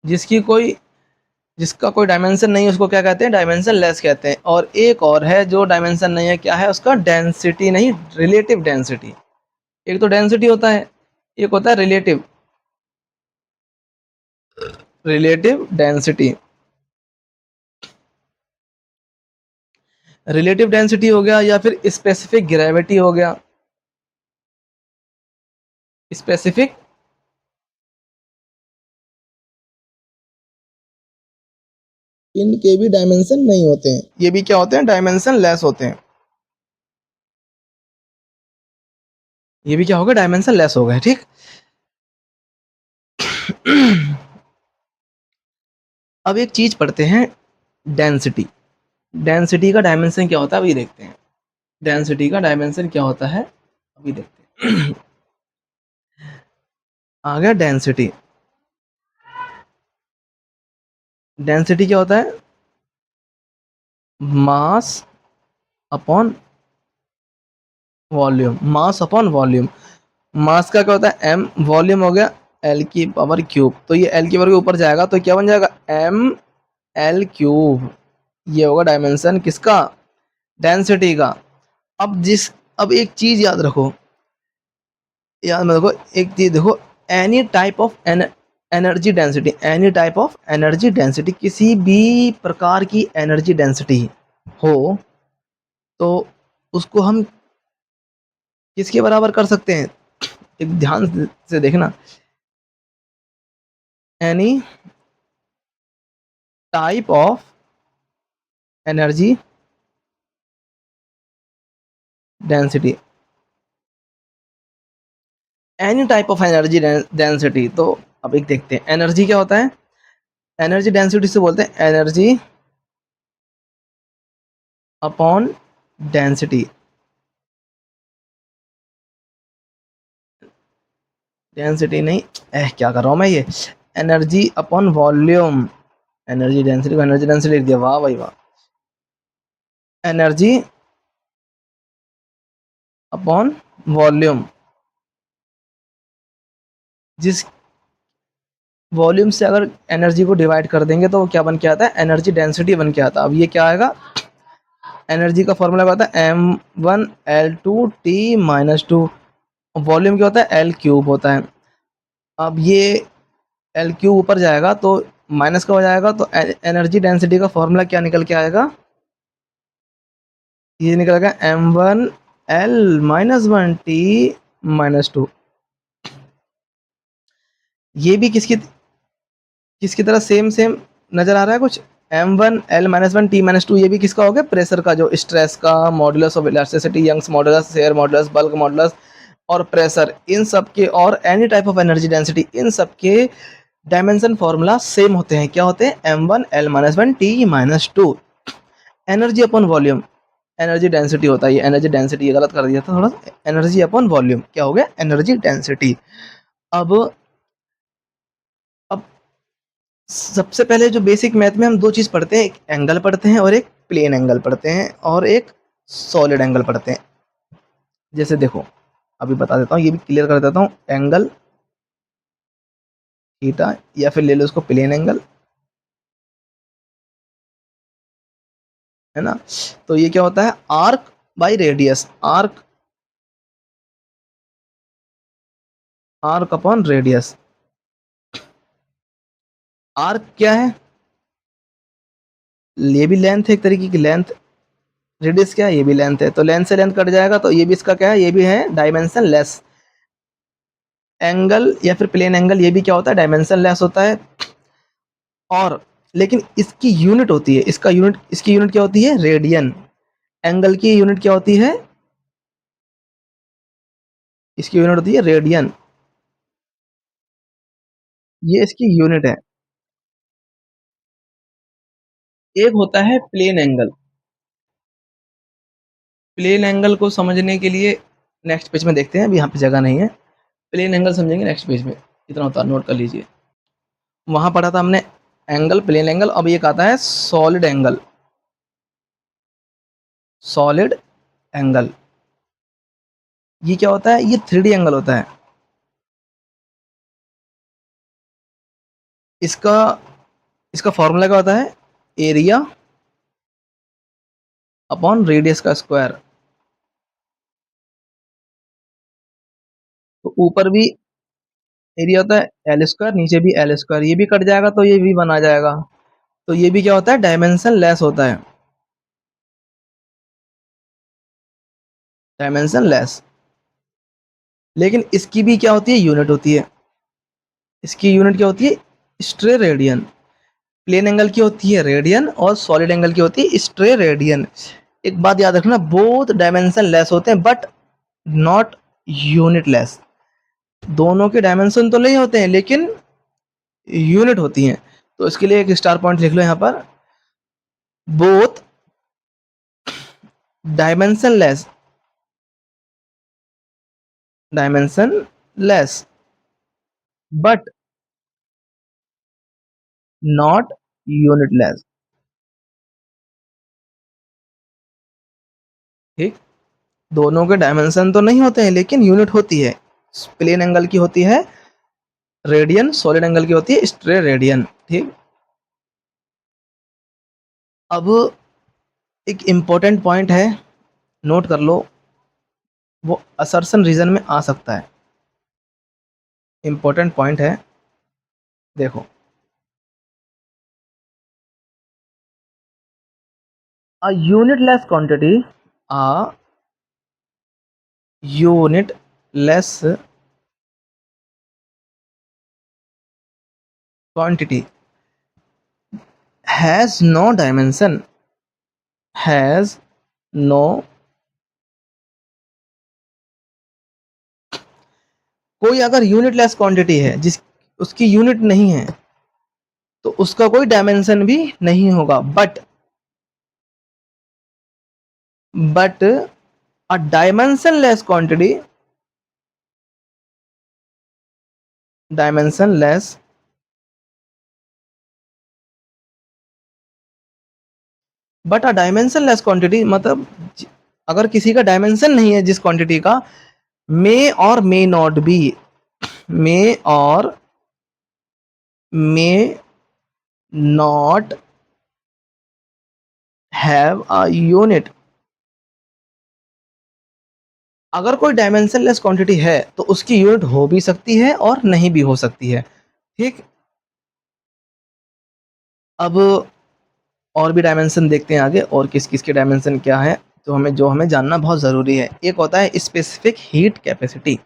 जिसकी कोई जिसका कोई डायमेंशन नहीं है उसको क्या कहते हैं, डायमेंशन लेस कहते हैं। और एक और है जो डायमेंशन नहीं है, क्या है उसका, डेंसिटी नहीं, रिलेटिव डेंसिटी। एक तो डेंसिटी होता है, एक होता है relative, relative density. Relative density हो गया, या फिर स्पेसिफिक ग्रेविटी हो गया। स्पेसिफिक, इनके भी डायमेंशन नहीं होते हैं, ये भी क्या होते हैं, डायमेंशन लेस होते हैं। ये भी क्या हो गया, डायमेंशन लेस हो गए, ठीक। अब एक चीज पढ़ते हैं, डेंसिटी। डेंसिटी का डायमेंशन क्या होता है अभी देखते हैं। डेंसिटी का डायमेंशन क्या होता है अभी देखते हैं। आ गया डेंसिटी। डेंसिटी क्या होता है, mass upon volume, mass upon volume. Mass का क्या होता है, m, वॉल्यूम हो गया l की पावर क्यूब। तो ये l की पावर के ऊपर जाएगा तो क्या बन जाएगा, ml3। ये होगा डायमेंशन किसका, डेंसिटी का। अब एक चीज याद रखो, याद में रखो एक चीज देखो, any type of energy density, any type of energy density, किसी भी प्रकार की एनर्जी डेंसिटी हो, तो उसको हम किसके बराबर कर सकते हैं, एक ध्यान से देखना, any type of energy density. Any type of energy density. तो अब एक देखते हैं एनर्जी क्या होता है। एनर्जी डेंसिटी से बोलते हैं एनर्जी अपॉन डेंसिटी। डेंसिटी नहीं, क्या कर रहा हूँ मैं ये, energy upon volume. Energy density को एनर्जी डेंसिटी लिख दिया, वाह भाई वाह। एनर्जी अपॉन वॉल्यूम, जिस वॉल्यूम से अगर एनर्जी को डिवाइड कर देंगे तो वो क्या बन के आता है, एनर्जी डेंसिटी बन के आता है। अब ये क्या आएगा, एनर्जी का फॉर्मूला क्या होता है, m1L2T-2। वॉल्यूम क्या होता है, एल क्यूब होता है। अब ये एल क्यूब ऊपर जाएगा तो माइनस का हो जाएगा, तो एनर्जी डेंसिटी का फॉर्मूला क्या निकल के आएगा, ये निकलेगा m1L-1T-2। ये भी किसकी किसकी तरह सेम सेम नजर आ रहा है कुछ, m1L-1T-2, ये भी किसका हो गया, प्रेशर का, जो स्ट्रेस का, modulus of elasticity, Young's modulus, shear modulus, bulk modulus और प्रेशर, इन सब के और any type of energy density, इन सब के डायमेंशन फॉर्मूला सेम होते हैं। क्या होते हैं, m1L-1T-2। Energy upon volume, energy density होता है, ये एनर्जी डेंसिटी, ये गलत कर दिया था थोड़ा सा, एनर्जी अपॉन वॉल्यूम क्या हो गया, एनर्जी डेंसिटी। अब अब सबसे पहले जो बेसिक मैथ में हम दो चीज पढ़ते हैं, एक एंगल पढ़ते हैं और एक प्लेन एंगल पढ़ते हैं और एक सॉलिड एंगल पढ़ते हैं। जैसे देखो अभी बता देता हूँ, ये भी क्लियर कर देता हूँ, एंगल थीटा, या फिर ले लो उसको प्लेन एंगल, है ना। तो ये क्या होता है, arc by radius, arc, arc upon radius. Arc क्या है, ये भी लेंथ है एक तरीके की लेंथ, रेडियस क्या है, ये भी लेंथ है, तो लेंथ से लेंथ कट जाएगा, तो ये भी इसका क्या है, ये भी है डायमेंशन लेस। एंगल या फिर प्लेन एंगल, ये भी क्या होता है, डायमेंशन लेस होता है। और लेकिन इसकी यूनिट होती है, इसका यूनिट, इसकी यूनिट क्या होती है, रेडियन। एंगल की यूनिट क्या होती है, इसकी यूनिट होती है रेडियन, ये इसकी यूनिट है। एक होता है प्लेन एंगल। प्लेन एंगल को समझने के लिए नेक्स्ट पेज में देखते हैं, अभी यहाँ पे जगह नहीं है। प्लेन एंगल समझेंगे नेक्स्ट पेज में, इतना होता है, नोट कर लीजिए। वहां पढ़ा था हमने एंगल, प्लेन एंगल, अब एक आता है सॉलिड एंगल। सॉलिड एंगल ये क्या होता है, ये 3D एंगल होता है। इसका इसका फॉर्मूला क्या होता है, एरिया अपॉन रेडियस का स्क्वायर। तो ऊपर भी एरिया होता है एल स्क्वायर, नीचे भी एल स्क्वायर, ये भी कट जाएगा तो ये भी बना जाएगा। तो ये भी क्या होता है, डायमेंशन लेस होता है, डायमेंशन लेस। लेकिन इसकी भी क्या होती है, यूनिट होती है। इसकी यूनिट क्या होती है, स्ट्रे रेडियन। प्लेन एंगल की होती है रेडियन और सॉलिड एंगल की होती है स्ट्रे रेडियन। एक बात याद रखना, बोथ डायमेंशन लेस होते हैं बट नॉट यूनिट लेस। दोनों के डायमेंशन तो नहीं होते हैं लेकिन यूनिट होती हैं। तो इसके लिए एक स्टार पॉइंट लिख लो यहाँ पर, both dimension less, dimension less but not unit less. ठीक, दोनों के डायमेंशन तो नहीं होते हैं लेकिन यूनिट होती है। प्लेन एंगल की होती है रेडियन, सॉलिड एंगल की होती है स्ट्रे रेडियन। ठीक, अब एक इंपॉर्टेंट पॉइंट है, नोट कर लो, वो असर्शन रीजन में आ सकता है। इंपॉर्टेंट पॉइंट है, देखो, a unitless quantity, a unitless quantity has no dimension, has no कोई अगर यूनिटलेस क्वांटिटी है जिस उसकी यूनिट नहीं है तो उसका कोई डायमेंशन भी नहीं होगा, but a dimensionless but a dimensionless quantity मतलब अगर किसी का डायमेंशन नहीं है जिस क्वांटिटी का, मे और मे नॉट बी, मे और may not have a unit. अगर कोई डायमेंशनलेस क्वांटिटी है तो उसकी यूनिट हो भी सकती है और नहीं भी हो सकती है। ठीक, अब और भी डायमेंशन देखते हैं आगे, और किस किस के डायमेंशन क्या है, तो हमें जानना बहुत ज़रूरी है। एक होता है specific heat capacity.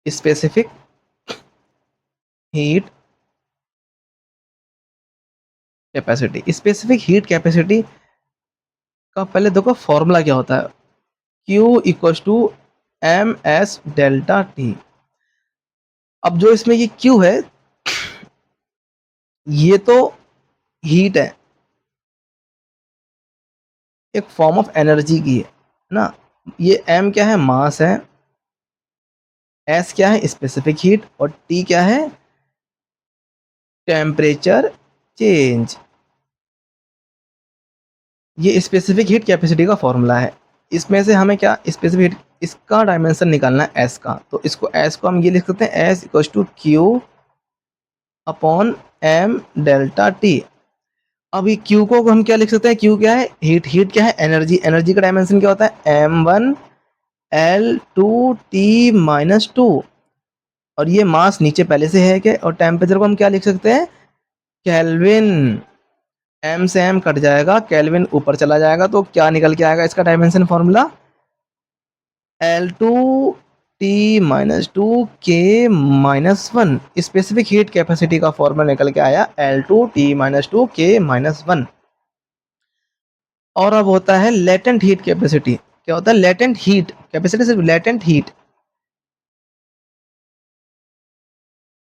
Specific heat capacity, specific heat capacity का पहले देखो फॉर्मूला क्या होता है। Q equals to M S delta T. अब जो इसमें ये Q है, ये तो हीट है, एक फॉर्म ऑफ एनर्जी की है ना। ये M क्या है, मास है। S क्या है, स्पेसिफिक हीट। और T क्या है, टेम्परेचर चेंज। ये स्पेसिफिक हीट कैपेसिटी का फॉर्मूला है। इसमें से हमें क्या स्पेसिफिक हीट, इसका डायमेंशन निकालना है एस का, तो इसको एस को हम ये लिख सकते हैं, S equal to Q upon M delta T. अब ये क्यू को हम क्या लिख सकते हैं, क्यू क्या है, हीट। हीट क्या है, एनर्जी। एनर्जी का डायमेंशन क्या होता है, M1L2T-2। और ये मास नीचे पहले से है क्या, और टेम्परेचर को हम क्या लिख सकते हैं, केल्विन। एम से एम कट जाएगा, केल्विन ऊपर चला जाएगा, तो क्या निकल के आएगा इसका dimension formula, L2T-2K-1। Specific heat capacity का फॉर्मूला निकल के आया L2T-2K-1। और अब होता है लेटेंट हीट कैपेसिटी। क्या होता है लेटेंट हीट कैपेसिटी, सिर्फ latent heat.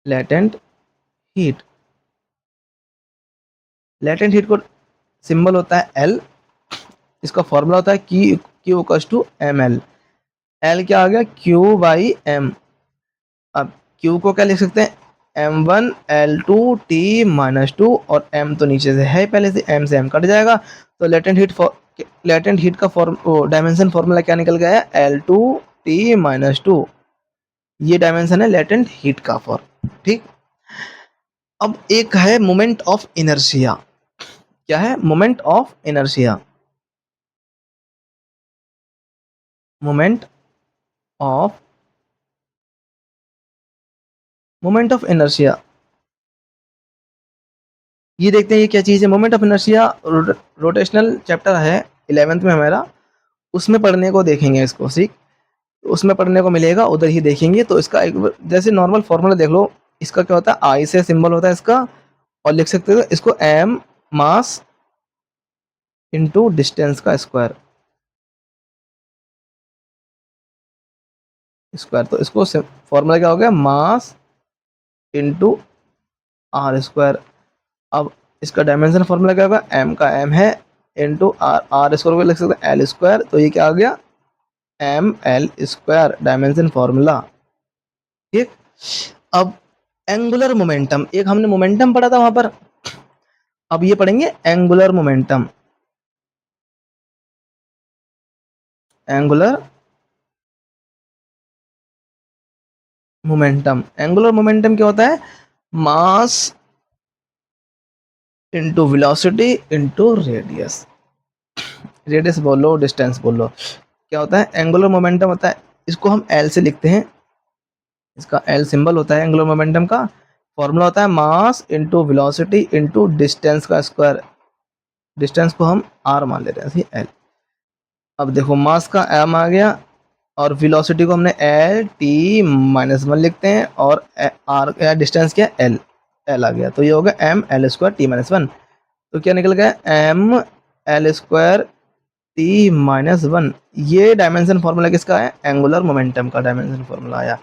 Latent heat, latent heat को सिंबल होता है एल। इसका फॉर्मूला होता है Q, Q equals to M L. L क्या आ गया, क्यू बाई एम। अब क्यू को क्या लिख सकते हैं, M1L2T-2। और M तो नीचे से है पहले से, M से M कट जाएगा, तो लेटेंट हीट का डायमेंशन फॉर्मूला क्या निकल गया है, L2T-2। ये डायमेंशन है लेटेंट हीट का फॉर्म। ठीक, अब एक है मोमेंट ऑफ इनर्शिया। क्या है, moment of inertia. Moment of moment of inertia, ये देखते हैं ये क्या चीज़ है। Moment of inertia rotational chapter है 11th में हमारा, उसमें पढ़ने को देखेंगे इसको। ठीक, उसमें पढ़ने को मिलेगा, उधर ही देखेंगे। तो इसका एक जैसे नॉर्मल फॉर्मूला देख लो, इसका क्या होता है, आई से सिंबल होता है इसका, और लिख सकते हो इसको एम मास इंटू डिस्टेंस का स्क्वायर। स्क्वायर तो इसको फॉर्मूला क्या हो गया, मास इंटू आर स्क्वायर। अब इसका डायमेंशन फॉर्मूला क्या होगा, एम का एम है इंटू आर, आर स्क्वायर को लिख सकते हैं एल स्क्वायर। तो ये क्या आ गया, M L square dimension formula. ठीक, अब एंगुलर मोमेंटम, एक हमने मोमेंटम पढ़ा था वहां पर, अब ये पढ़ेंगे angular momentum. Angular momentum, angular momentum क्या होता है, mass into velocity into radius. Radius बोलो डिस्टेंस बोलो, क्या होता है एंगुलर मोमेंटम होता है, इसको हम एल से लिखते हैं। इसका एल सिंबल होता है एंगुलर मोमेंटम का। फॉर्मूला होता है mass into velocity into distance का स्क्वायर। डिस्टेंस को हम आर मान ले रहे हैं, एल। अब देखो मास का एम आ गया, और वेलोसिटी को हमने एल टी माइनस वन लिखते हैं, और आर डिस्टेंस क्या, एल। एल आ गया, तो ये हो गया M L square T minus one. तो क्या निकल गया, M L square T minus one, ये डायमेंशन फॉर्मूला किसका है? एंगुलर मोमेंटम का डायमेंशन फॉर्मूला आया।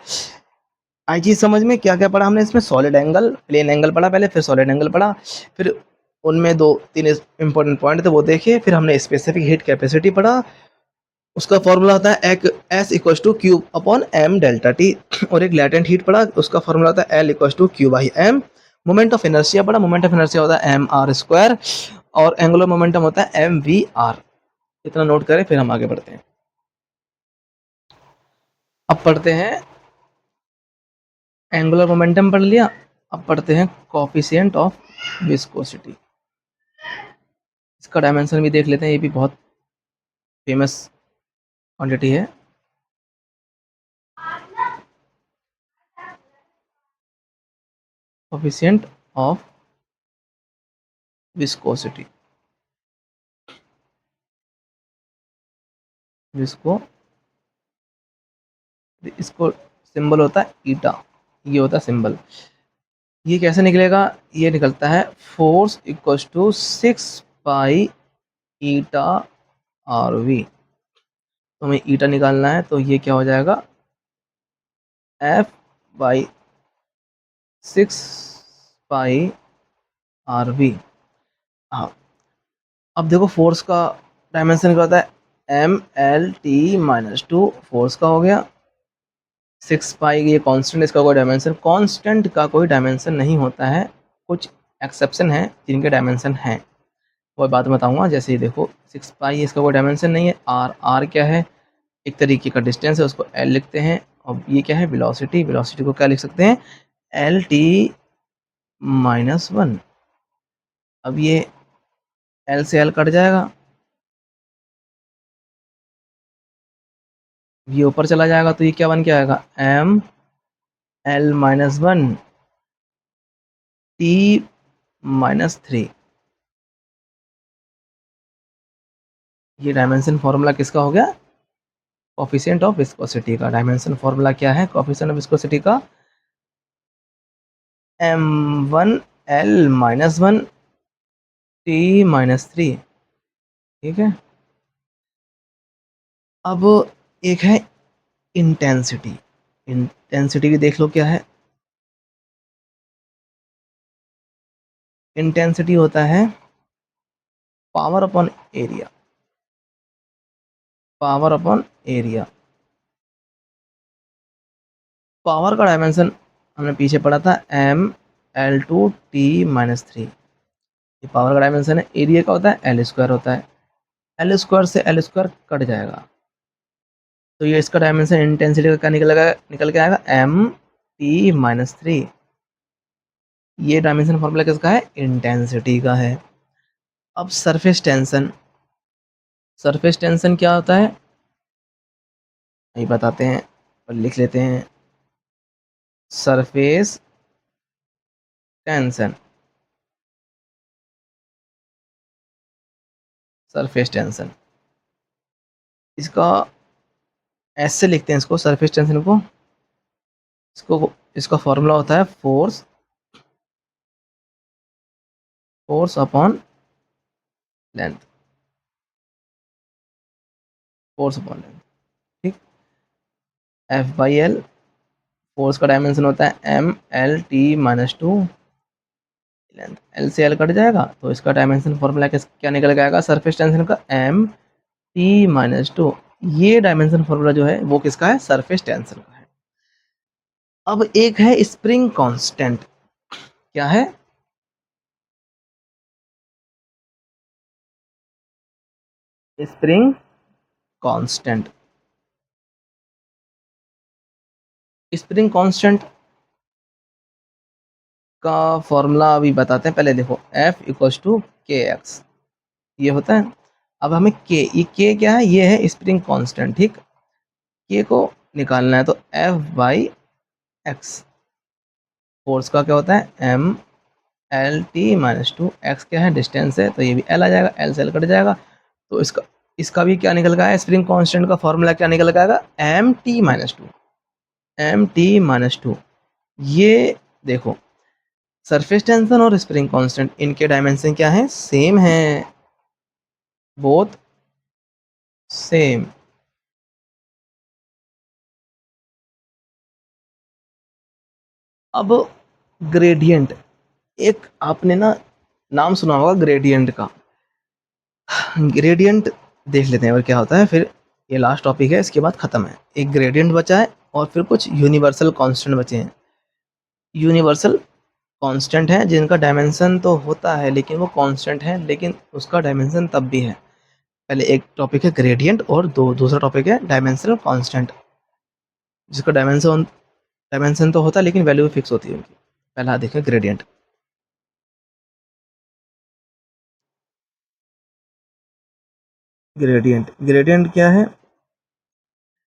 आई चीज समझ में? क्या क्या पढ़ा हमने इसमें? सॉलिड एंगल, प्लेन एंगल पढ़ा पहले, फिर सॉलिड एंगल पढ़ा, फिर उनमें दो तीन इंपॉर्टेंट पॉइंट थे वो देखे, फिर हमने स्पेसिफिक हीट कैपेसिटी पढ़ा, उसका फॉर्मूला होता है एक S equal to Q upon M delta T, और एक लैटेंट हीट पढ़ा, उसका फॉर्मूला होता है L equal to Q by M. Moment of inertia पढ़ा, मोमेंट ऑफ इनर्शिया होता है एम आर स्क्वायर, और एंगुलर मोमेंटम होता है एम वी आर। इतना नोट करें, फिर हम आगे बढ़ते हैं। अब पढ़ते हैं, एंगुलर मोमेंटम पढ़ लिया, अब पढ़ते हैं कोफिशिएंट ऑफ विस्कोसिटी। इसका डायमेंशन भी देख लेते हैं, ये भी बहुत फेमस क्वांटिटी है। कोफिशिएंट ऑफ विस्कोसिटी, विस्को, इसको सिंबल होता है ईटा, ये होता है सिंबल। ये कैसे निकलेगा? ये निकलता है force equals to 6 pi eta R V. तो हमें ईटा निकालना है, तो ये क्या हो जाएगा? F by 6 pi R V. हाँ, अब देखो फोर्स का डायमेंशन क्या होता है? M L T minus two, force का हो गया। 6 पाई ये कांस्टेंट, इसका कोई डायमेंशन, कांस्टेंट का कोई डायमेंशन नहीं होता है, कुछ एक्सेप्शन है जिनके डायमेंशन हैं, वो बात बताऊंगा। जैसे ये देखो 6 पाई, इसका कोई डायमेंशन नहीं है। आर, आर क्या है? एक तरीके का डिस्टेंस है, उसको एल लिखते हैं। और ये क्या है? वेलोसिटी, वेलोसिटी को क्या लिख सकते हैं? L T minus one. अब ये एल से एल कट जाएगा, ये ऊपर चला जाएगा, तो ये क्या बन के आएगा? M L minus one T minus three. ये डायमेंशन फॉर्मूला किसका हो गया? कोफिशिएंट ऑफ विस्कोसिटी का। डायमेंशन फॉर्मूला क्या है कोफिशिएंट ऑफ विस्कोसिटी का? M one L minus one T minus three. ठीक है। अब एक है इंटेंसिटी, इंटेंसिटी भी देख लो क्या है। इंटेंसिटी होता है power upon area, power upon area. Power का डायमेंशन हमने पीछे पढ़ा था, M L two T minus three. ये पावर का डायमेंशन है। एरिया का होता है एल स्क्वायर होता है, एल स्क्वायर से एल स्क्वायर कट जाएगा, तो ये इसका डायमेंशन इंटेंसिटी का क्या निकल के आएगा? M T minus three. ये डायमेंशन फॉर्मूला किसका है? इंटेंसिटी का है। अब सरफेस टेंशन, सरफेस टेंशन क्या होता है ये बताते हैं और लिख लेते हैं। सरफेस टेंशन, सरफेस टेंशन, इसका एस से लिखते हैं इसको, सरफेस टेंशन को। इसको, इसका फॉर्मूला होता है force, force upon length, force upon length. ठीक। एफ बाई एल, फोर्स का डायमेंशन होता है M L T minus two, length L से एल कट जाएगा, तो इसका डायमेंशन फॉर्मूला क्या निकल के आएगा? सरफेस टेंशन का एम टी माइनस टू। ये डायमेंशन फॉर्मूला जो है वो किसका है? सरफेस टेंशन का है। अब एक है स्प्रिंग कांस्टेंट, क्या है? Spring constant. स्प्रिंग कांस्टेंट का फॉर्मूला अभी बताते हैं, पहले देखो F इक्वल्स टू के एक्स, ये होता है। अब हमें के, ये के क्या है? ये है स्प्रिंग कांस्टेंट। ठीक, के को निकालना है, तो F बाई एक्स। फोर्स का क्या होता है? M L T minus two, X क्या है? डिस्टेंस है, तो ये भी एल आ जाएगा, एल से एल कट जाएगा, तो इसका इसका भी क्या निकल गया है? स्प्रिंग कांस्टेंट का फॉर्मूला क्या निकल गया? M T minus two, M T minus two. ये देखो, सरफेस टेंशन और स्प्रिंग कांस्टेंट, इनके डायमेंशन क्या है? सेम है, बोथ सेम। अब ग्रेडियंट, एक आपने ना नाम सुना होगा ग्रेडियंट का। ग्रेडियंट देख लेते हैं और क्या होता है, फिर ये लास्ट टॉपिक है, इसके बाद खत्म है। एक ग्रेडियंट बचा है और फिर कुछ यूनिवर्सल कांस्टेंट बचे हैं। यूनिवर्सल कांस्टेंट है जिनका डायमेंशन तो होता है लेकिन वो कांस्टेंट है, लेकिन उसका डायमेंशन तब भी है। पहले एक टॉपिक है ग्रेडियंट और दूसरा टॉपिक है डायमेंशनल कांस्टेंट, जिसका डायमेंशन डायमेंशन तो होता है लेकिन वैल्यू फिक्स होती है उनकी। पहला देखें ग्रेडियंट। ग्रेडियंट, ग्रेडियंट क्या है?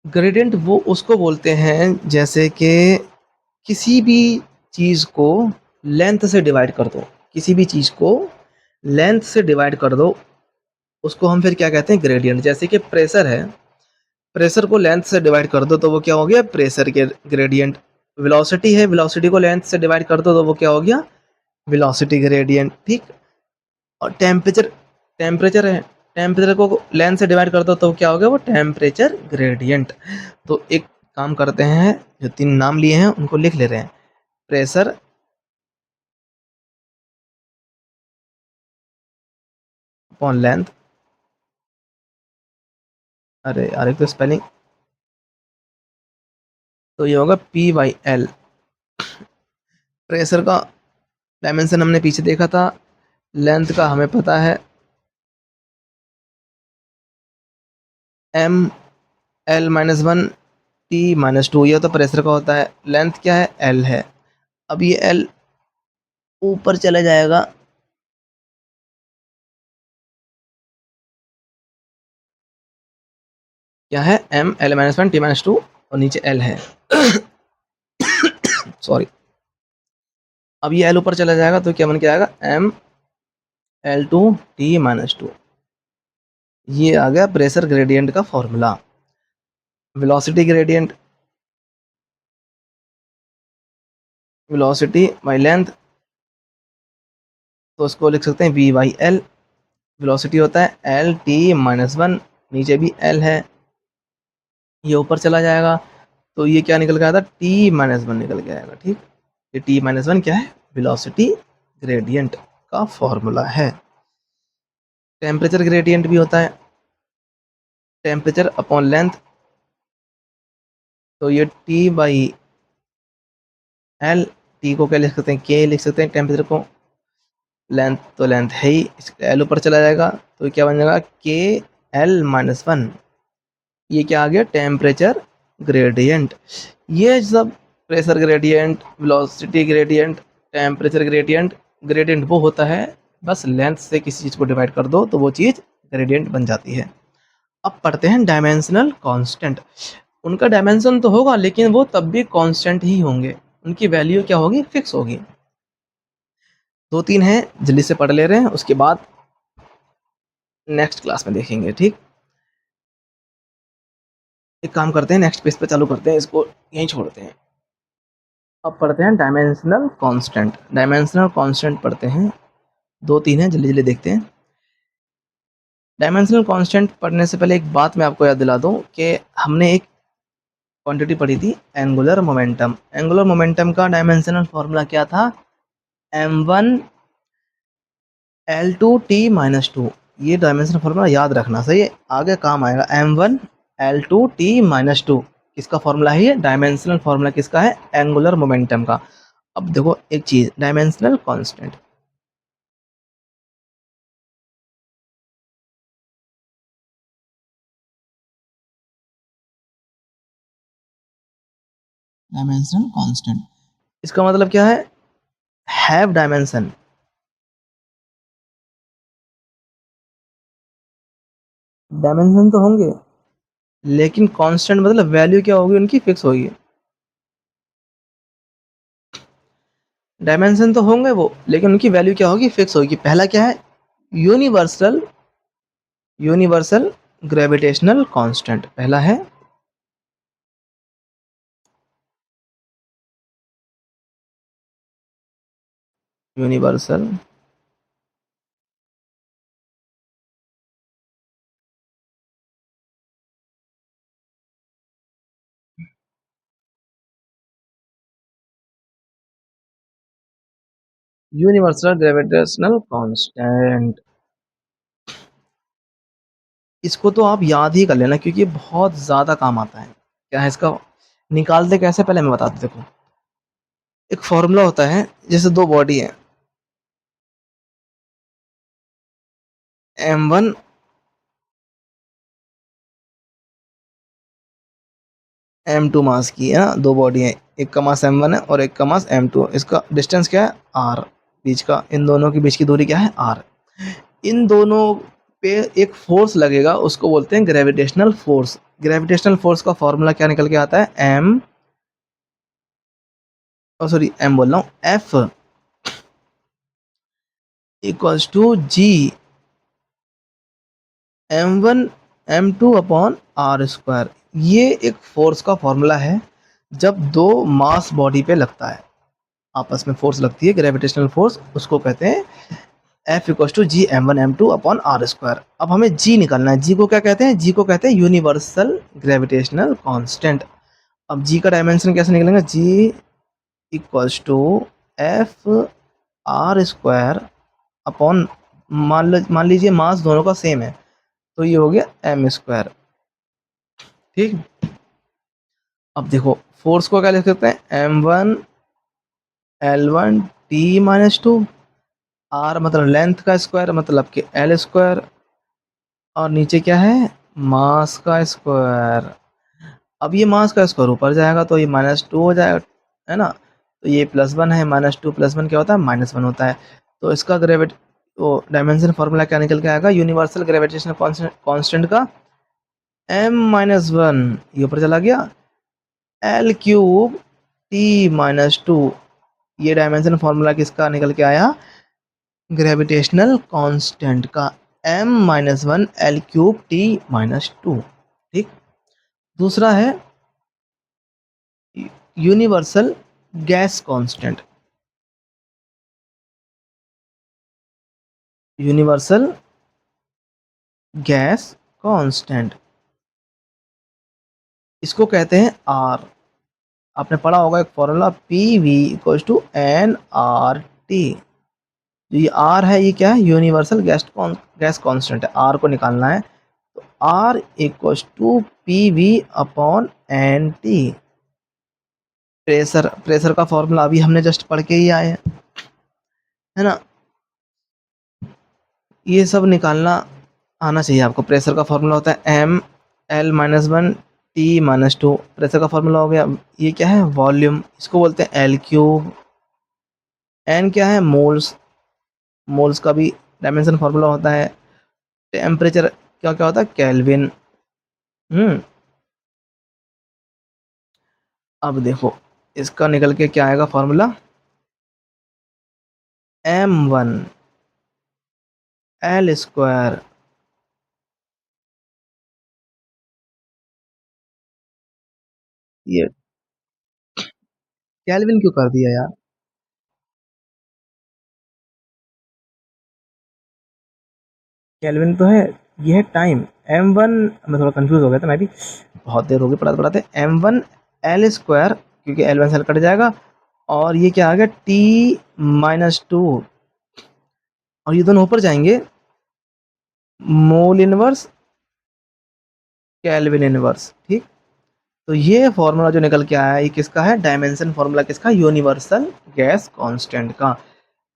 ग्रेडियंट वो उसको बोलते हैं जैसे कि किसी भी चीज़ को लेंथ से डिवाइड कर दो, किसी भी चीज़ को लेंथ से डिवाइड कर दो, उसको हम फिर क्या कहते हैं, ग्रेडियंट। जैसे कि प्रेशर है, प्रेशर को लेंथ से डिवाइड कर दो तो वो क्या हो गया, प्रेशर के ग्रेडियंट। वेलोसिटी है, वेलोसिटी को लेंथ से डिवाइड कर दो तो वो क्या हो गया, वेलोसिटी ग्रेडियंट। ठीक। और टेम्परेचर, टेम्परेचर है, टेम्परेचर को लेंथ से डिवाइड कर दो तो क्या हो गया, वो टेम्परेचर ग्रेडियंट। तो एक काम करते हैं, जो तीन नाम लिए हैं उनको लिख ले रहे हैं। प्रेशर अपॉन लेंथ, अरे यार एक तो स्पेलिंग, तो ये होगा पी बाई एल। प्रेशर का डायमेंशन हमने पीछे देखा था, लेंथ का हमें पता है M L minus one T minus two, ये तो प्रेशर का होता है। लेंथ क्या है, एल है। अब ये एल ऊपर चला जाएगा, क्या है, M L minus one T minus two, और नीचे एल है। सॉरी। अब ये एल ऊपर चला जाएगा तो क्या बन के आएगा, M L two T minus two. ये आ गया प्रेशर ग्रेडियंट का formula. Velocity gradient, velocity by length, तो उसको लिख सकते हैं वी बाई एल। वेलोसिटी होता है एल टी माइनस वन, नीचे भी एल है, ये ऊपर चला जाएगा तो ये क्या निकल के आया था, टी माइनस वन निकल के आएगा। ठीक। ये टी माइनस वन क्या है, वेलोसिटी ग्रेडियंट का फॉर्मूला है। टेम्परेचर ग्रेडियंट भी होता है, टेम्परेचर अपॉन लेंथ, तो ये टी बाई एल, टी को क्या लिख सकते हैं, के लिख सकते हैं टेम्परेचर को, लेंथ तो लेंथ है ही, एल ऊपर चला जाएगा तो क्या बन जाएगा, के एल माइनस वन। ये क्या आ गया, टेम्परेचर ग्रेडियंट। ये सब pressure gradient, velocity gradient, temperature gradient, gradient वो होता है बस लेंथ से किसी चीज़ को डिवाइड कर दो तो वो चीज़ ग्रेडियंट बन जाती है। अब पढ़ते हैं डायमेंशनल कांस्टेंट। उनका डायमेंशन तो होगा लेकिन वो तब भी कांस्टेंट ही होंगे, उनकी वैल्यू क्या होगी, फिक्स होगी। दो तीन हैं, जल्दी से पढ़ ले रहे हैं, उसके बाद नेक्स्ट क्लास में देखेंगे। ठीक। एक काम करते हैं, नेक्स्ट पेज पे चालू करते हैं, इसको यहीं छोड़ते हैं। अब पढ़ते हैं डायमेंशनल कांस्टेंट। डायमेंशनल कांस्टेंट पढ़ते हैं, दो तीन हैं, जल्दी जल्दी देखते हैं। डायमेंशनल कांस्टेंट पढ़ने से पहले एक बात मैं आपको याद दिला दूं कि हमने एक क्वांटिटी पढ़ी थी, एंगुलर मोमेंटम। एंगुलर मोमेंटम का डायमेंशनल फार्मूला क्या था, M one L two T minus two. ये डायमेंशनल फार्मूला याद रखना, सही है, आगे काम आएगा। M one L two T minus two किसका फॉर्मूला है, ये डायमेंशनल फार्मूला किसका है, एंगुलर मोमेंटम का। अब देखो एक चीज, डायमेंशनल कांस्टेंट, डायमेंशनल कांस्टेंट, इसका मतलब क्या है, हैव डायमेंशन। डायमेंशन तो होंगे लेकिन कांस्टेंट मतलब वैल्यू क्या होगी, उनकी फिक्स होगी। डायमेंशन तो होंगे वो लेकिन उनकी वैल्यू क्या होगी, फिक्स होगी। पहला क्या है, यूनिवर्सल, यूनिवर्सल ग्रेविटेशनल कांस्टेंट पहला है। यूनिवर्सल यूनिवर्सल ग्रेविटेशनल कांस्टेंट, इसको तो आप याद ही कर लेना क्योंकि ये बहुत ज्यादा काम आता है। क्या है इसका, निकालते कैसे पहले मैं बताता हूं। देखो, एक फॉर्मूला होता है, जैसे दो बॉडी है, m1 m2 मास की है ना, दो बॉडी है, एक का मास m1 है और एक का मास m2, इसका डिस्टेंस क्या है r, बीच का, इन दोनों के बीच की दूरी क्या है r। इन दोनों पे एक फोर्स लगेगा, उसको बोलते हैं ग्रेविटेशनल फोर्स। ग्रेविटेशनल फोर्स का फॉर्मूला क्या निकल के आता है, m, सॉरी m बोल रहा हूँ, F equals to G m1 m2 upon R square. ये एक फोर्स का फॉर्मूला है, जब दो मास बॉडी पे लगता है, आपस में फोर्स लगती है ग्रेविटेशनल फोर्स, उसको कहते हैं F equals to G m1 m2 upon R square. अब हमें जी निकालना है, जी को क्या कहते हैं, जी को कहते हैं यूनिवर्सल ग्रेविटेशनल कांस्टेंट। अब जी का डायमेंशन कैसे निकलेगा, G equals to F R square upon, मान लीजिए मास दोनों का सेम है, तो ये हो गया एम स्क्वायर। ठीक, अब देखो फोर्स को क्या लिख सकते हैं, m1 L1 T-2, आर मतलब लेंथ का स्क्वायर, मतलब कि एल स्क्वायर, और नीचे क्या है, मास का स्क्वायर। अब ये मास का स्क्वायर ऊपर जाएगा तो ये -2 हो जाएगा, है ना, तो ये +1 है, -2 +1 क्या होता है, -1 होता है। तो इसका ग्रेविट तो डायमेंशन फार्मूला क्या निकल के आएगा, यूनिवर्सल ग्रेविटेशनल कांस्टेंट का m-1, ये ऊपर चला गया, L3 T-2, ये डायमेंशन फार्मूला किसका निकल के आया, ग्रेविटेशनल कांस्टेंट का, m-1 L3 T-2। ठीक, दूसरा है universal gas constant, universal gas constant, इसको कहते हैं आर। आपने पढ़ा होगा एक formula, P V equals to N R T. जो ये आर है, ये क्या है, यूनिवर्सल गैस कांस्टेंट है, आर को निकालना है, तो R equals to P V upon N T. Pressure का फॉर्मूला अभी हमने जस्ट पढ़ के ही आए हैं, है ना, ये सब निकालना आना चाहिए आपको। प्रेशर का फॉर्मूला होता है m L-1 T-2, प्रेशर का फॉर्मूला हो गया। ये क्या है, वॉल्यूम, इसको बोलते हैं L3। एन क्या है, मोल्स, मोल्स का भी डायमेंशन फार्मूला होता है। टेम्परेचर क्या क्या होता है, केल्विन। हम्म, अब देखो इसका निकल के क्या आएगा फार्मूला, m1 L² ये केल्विन क्यों कर दिया यार, केल्विन तो है, ये है टाइम। m1, मैं थोड़ा कंफ्यूज हो गया था मैं भी, बहुत देर होगी पढ़ाते पढ़ाते। m1 L² क्योंकि L1 से L कट जाएगा, और ये क्या आ गया, T-2, और ये दोनों ऊपर जाएंगे, मोल इनवर्स केल्विन इनवर्स। ठीक, तो ये फॉर्मूला जो निकल के आया है, ये किसका है, डायमेंशन फॉर्मूला किसका, यूनिवर्सल गैस कांस्टेंट का।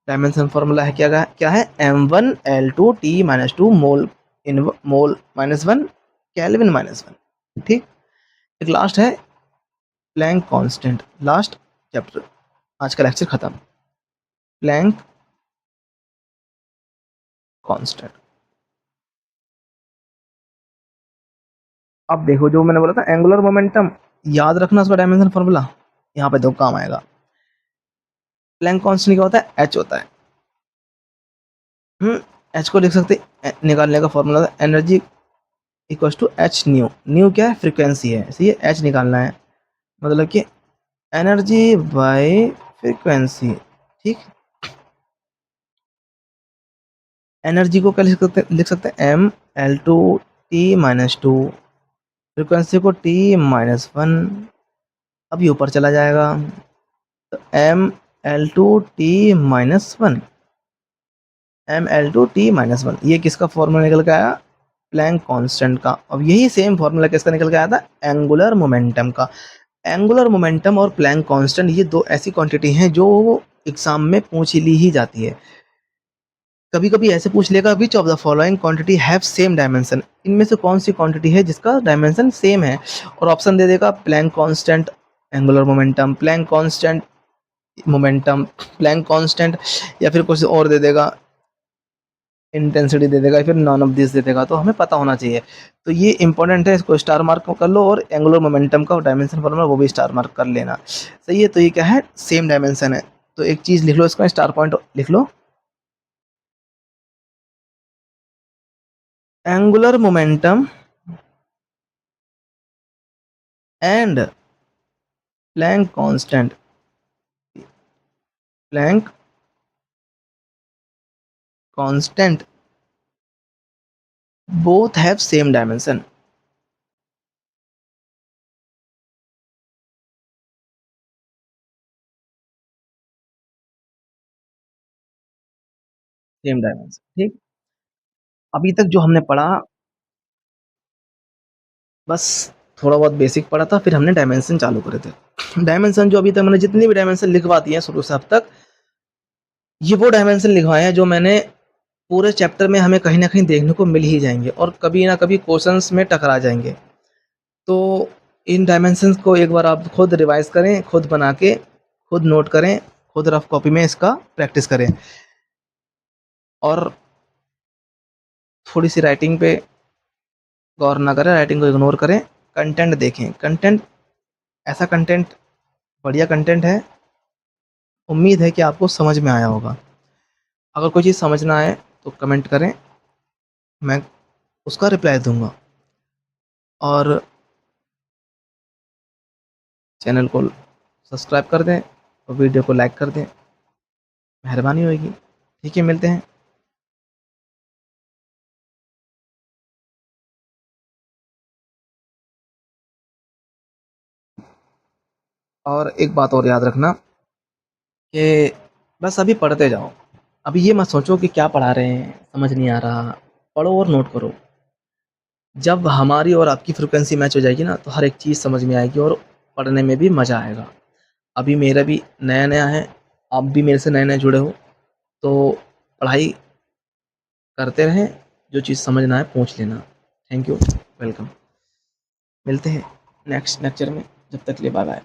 डायमेंशन फॉर्मूला है क्या, क्या है, m1 L2 T-2 मोल इन मोल -1 केल्विन -1। ठीक, एक लास्ट है प्लैंक कांस्टेंट, लास्ट चैप्टर, आज का लेक्चर खत्म, प्लैंक कांस्टेंट। अब देखो जो मैंने बोला था एंगुलर मोमेंटम, याद रखना उसका डायमेंशन फॉर्मूला, यहाँ पे दो काम आएगा। प्लैंक कांस्टेंट क्या होता है, एच होता है। एच को लिख सकते निकालने का फॉर्मूला था, energy equals to H nu. Nu क्या है, फ्रीक्वेंसी है, इसलिए एच निकालना है, मतलब कि एनर्जी बाय फ्रीक्वेंसी। ठीक, एनर्जी को क्या लिख सकते हैं, m L2 T-2, फ्रीक्वेंसी को T-1, अब ये ऊपर चला जाएगा, तो m L2T-1 mL2T-1 ये किसका फॉर्मूला निकल के आया? प्लैंक कांस्टेंट का। अब यही सेम फॉर्मूला किसका निकल के आया था? एंगुलर मोमेंटम का। एंगुलर मोमेंटम और प्लैंक कांस्टेंट ये दो ऐसी क्वांटिटी हैं जो एग्जाम में पूछ ली ही जाती है। कभी कभी ऐसे पूछ लेगा which of the following quantity have same dimension, इनमें से कौन सी क्वांटिटी है जिसका डायमेंशन सेम है, और ऑप्शन दे देगा Planck constant, angular momentum, Planck constant, momentum, Planck constant, या फिर कुछ और दे देगा, इंटेंसिटी दे देगा, या फिर नॉन ऑफ दिस दे देगा। तो हमें पता होना चाहिए, तो ये इंपॉर्टेंट है, इसको स्टार मार्क कर लो, और एंगुलर मोमेंटम का डायमेंशन फॉर्मूला वो भी स्टार मार्क कर लेना। सही है, तो ये क्या है? सेम डायमेंशन है। तो एक चीज लिख लो, इसका स्टार पॉइंट लिख लो, angular momentum and Planck constant, Planck constant both have same dimension, same dimension. ठीक, अभी तक जो हमने पढ़ा, बस थोड़ा बहुत बेसिक पढ़ा था, फिर हमने डायमेंशन चालू करे थे। डायमेंशन जो अभी तक मैंने जितनी भी डायमेंशन लिखवा दी है शुरू से अब तक, ये वो डायमेंशन लिखवाए हैं जो मैंने पूरे चैप्टर में हमें कहीं ना कहीं देखने को मिल ही जाएंगे, और कभी ना कभी क्वेश्चंस में टकरा जाएंगे। तो इन डायमेंशंस को एक बार आप खुद रिवाइज करें, खुद बना के खुद नोट करें, खुद रफ कॉपी में इसका प्रैक्टिस करें, और थोड़ी सी राइटिंग पे गौर ना करें, राइटिंग को इग्नोर करें, कंटेंट देखें। कंटेंट, ऐसा कंटेंट, बढ़िया कंटेंट है, उम्मीद है कि आपको समझ में आया होगा। अगर कोई चीज़ समझ ना आए तो कमेंट करें, मैं उसका रिप्लाई दूंगा, और चैनल को सब्सक्राइब कर दें और वीडियो को लाइक कर दें, मेहरबानी होगी। ठीक है, मिलते हैं। और एक बात और याद रखना कि बस अभी पढ़ते जाओ, अभी ये मत सोचो कि क्या पढ़ा रहे हैं, समझ नहीं आ रहा। पढ़ो और नोट करो। जब हमारी और आपकी फ्रिक्वेंसी मैच हो जाएगी ना, तो हर एक चीज़ समझ में आएगी और पढ़ने में भी मज़ा आएगा। अभी मेरा भी नया नया है, आप भी मेरे से नए नए जुड़े हो, तो पढ़ाई करते रहें, जो चीज़ समझ ना आए पूछ लेना। Thank you, welcome. मिलते हैं नेक्स्ट लेक्चर में, जब तक के लिए बाय बाय।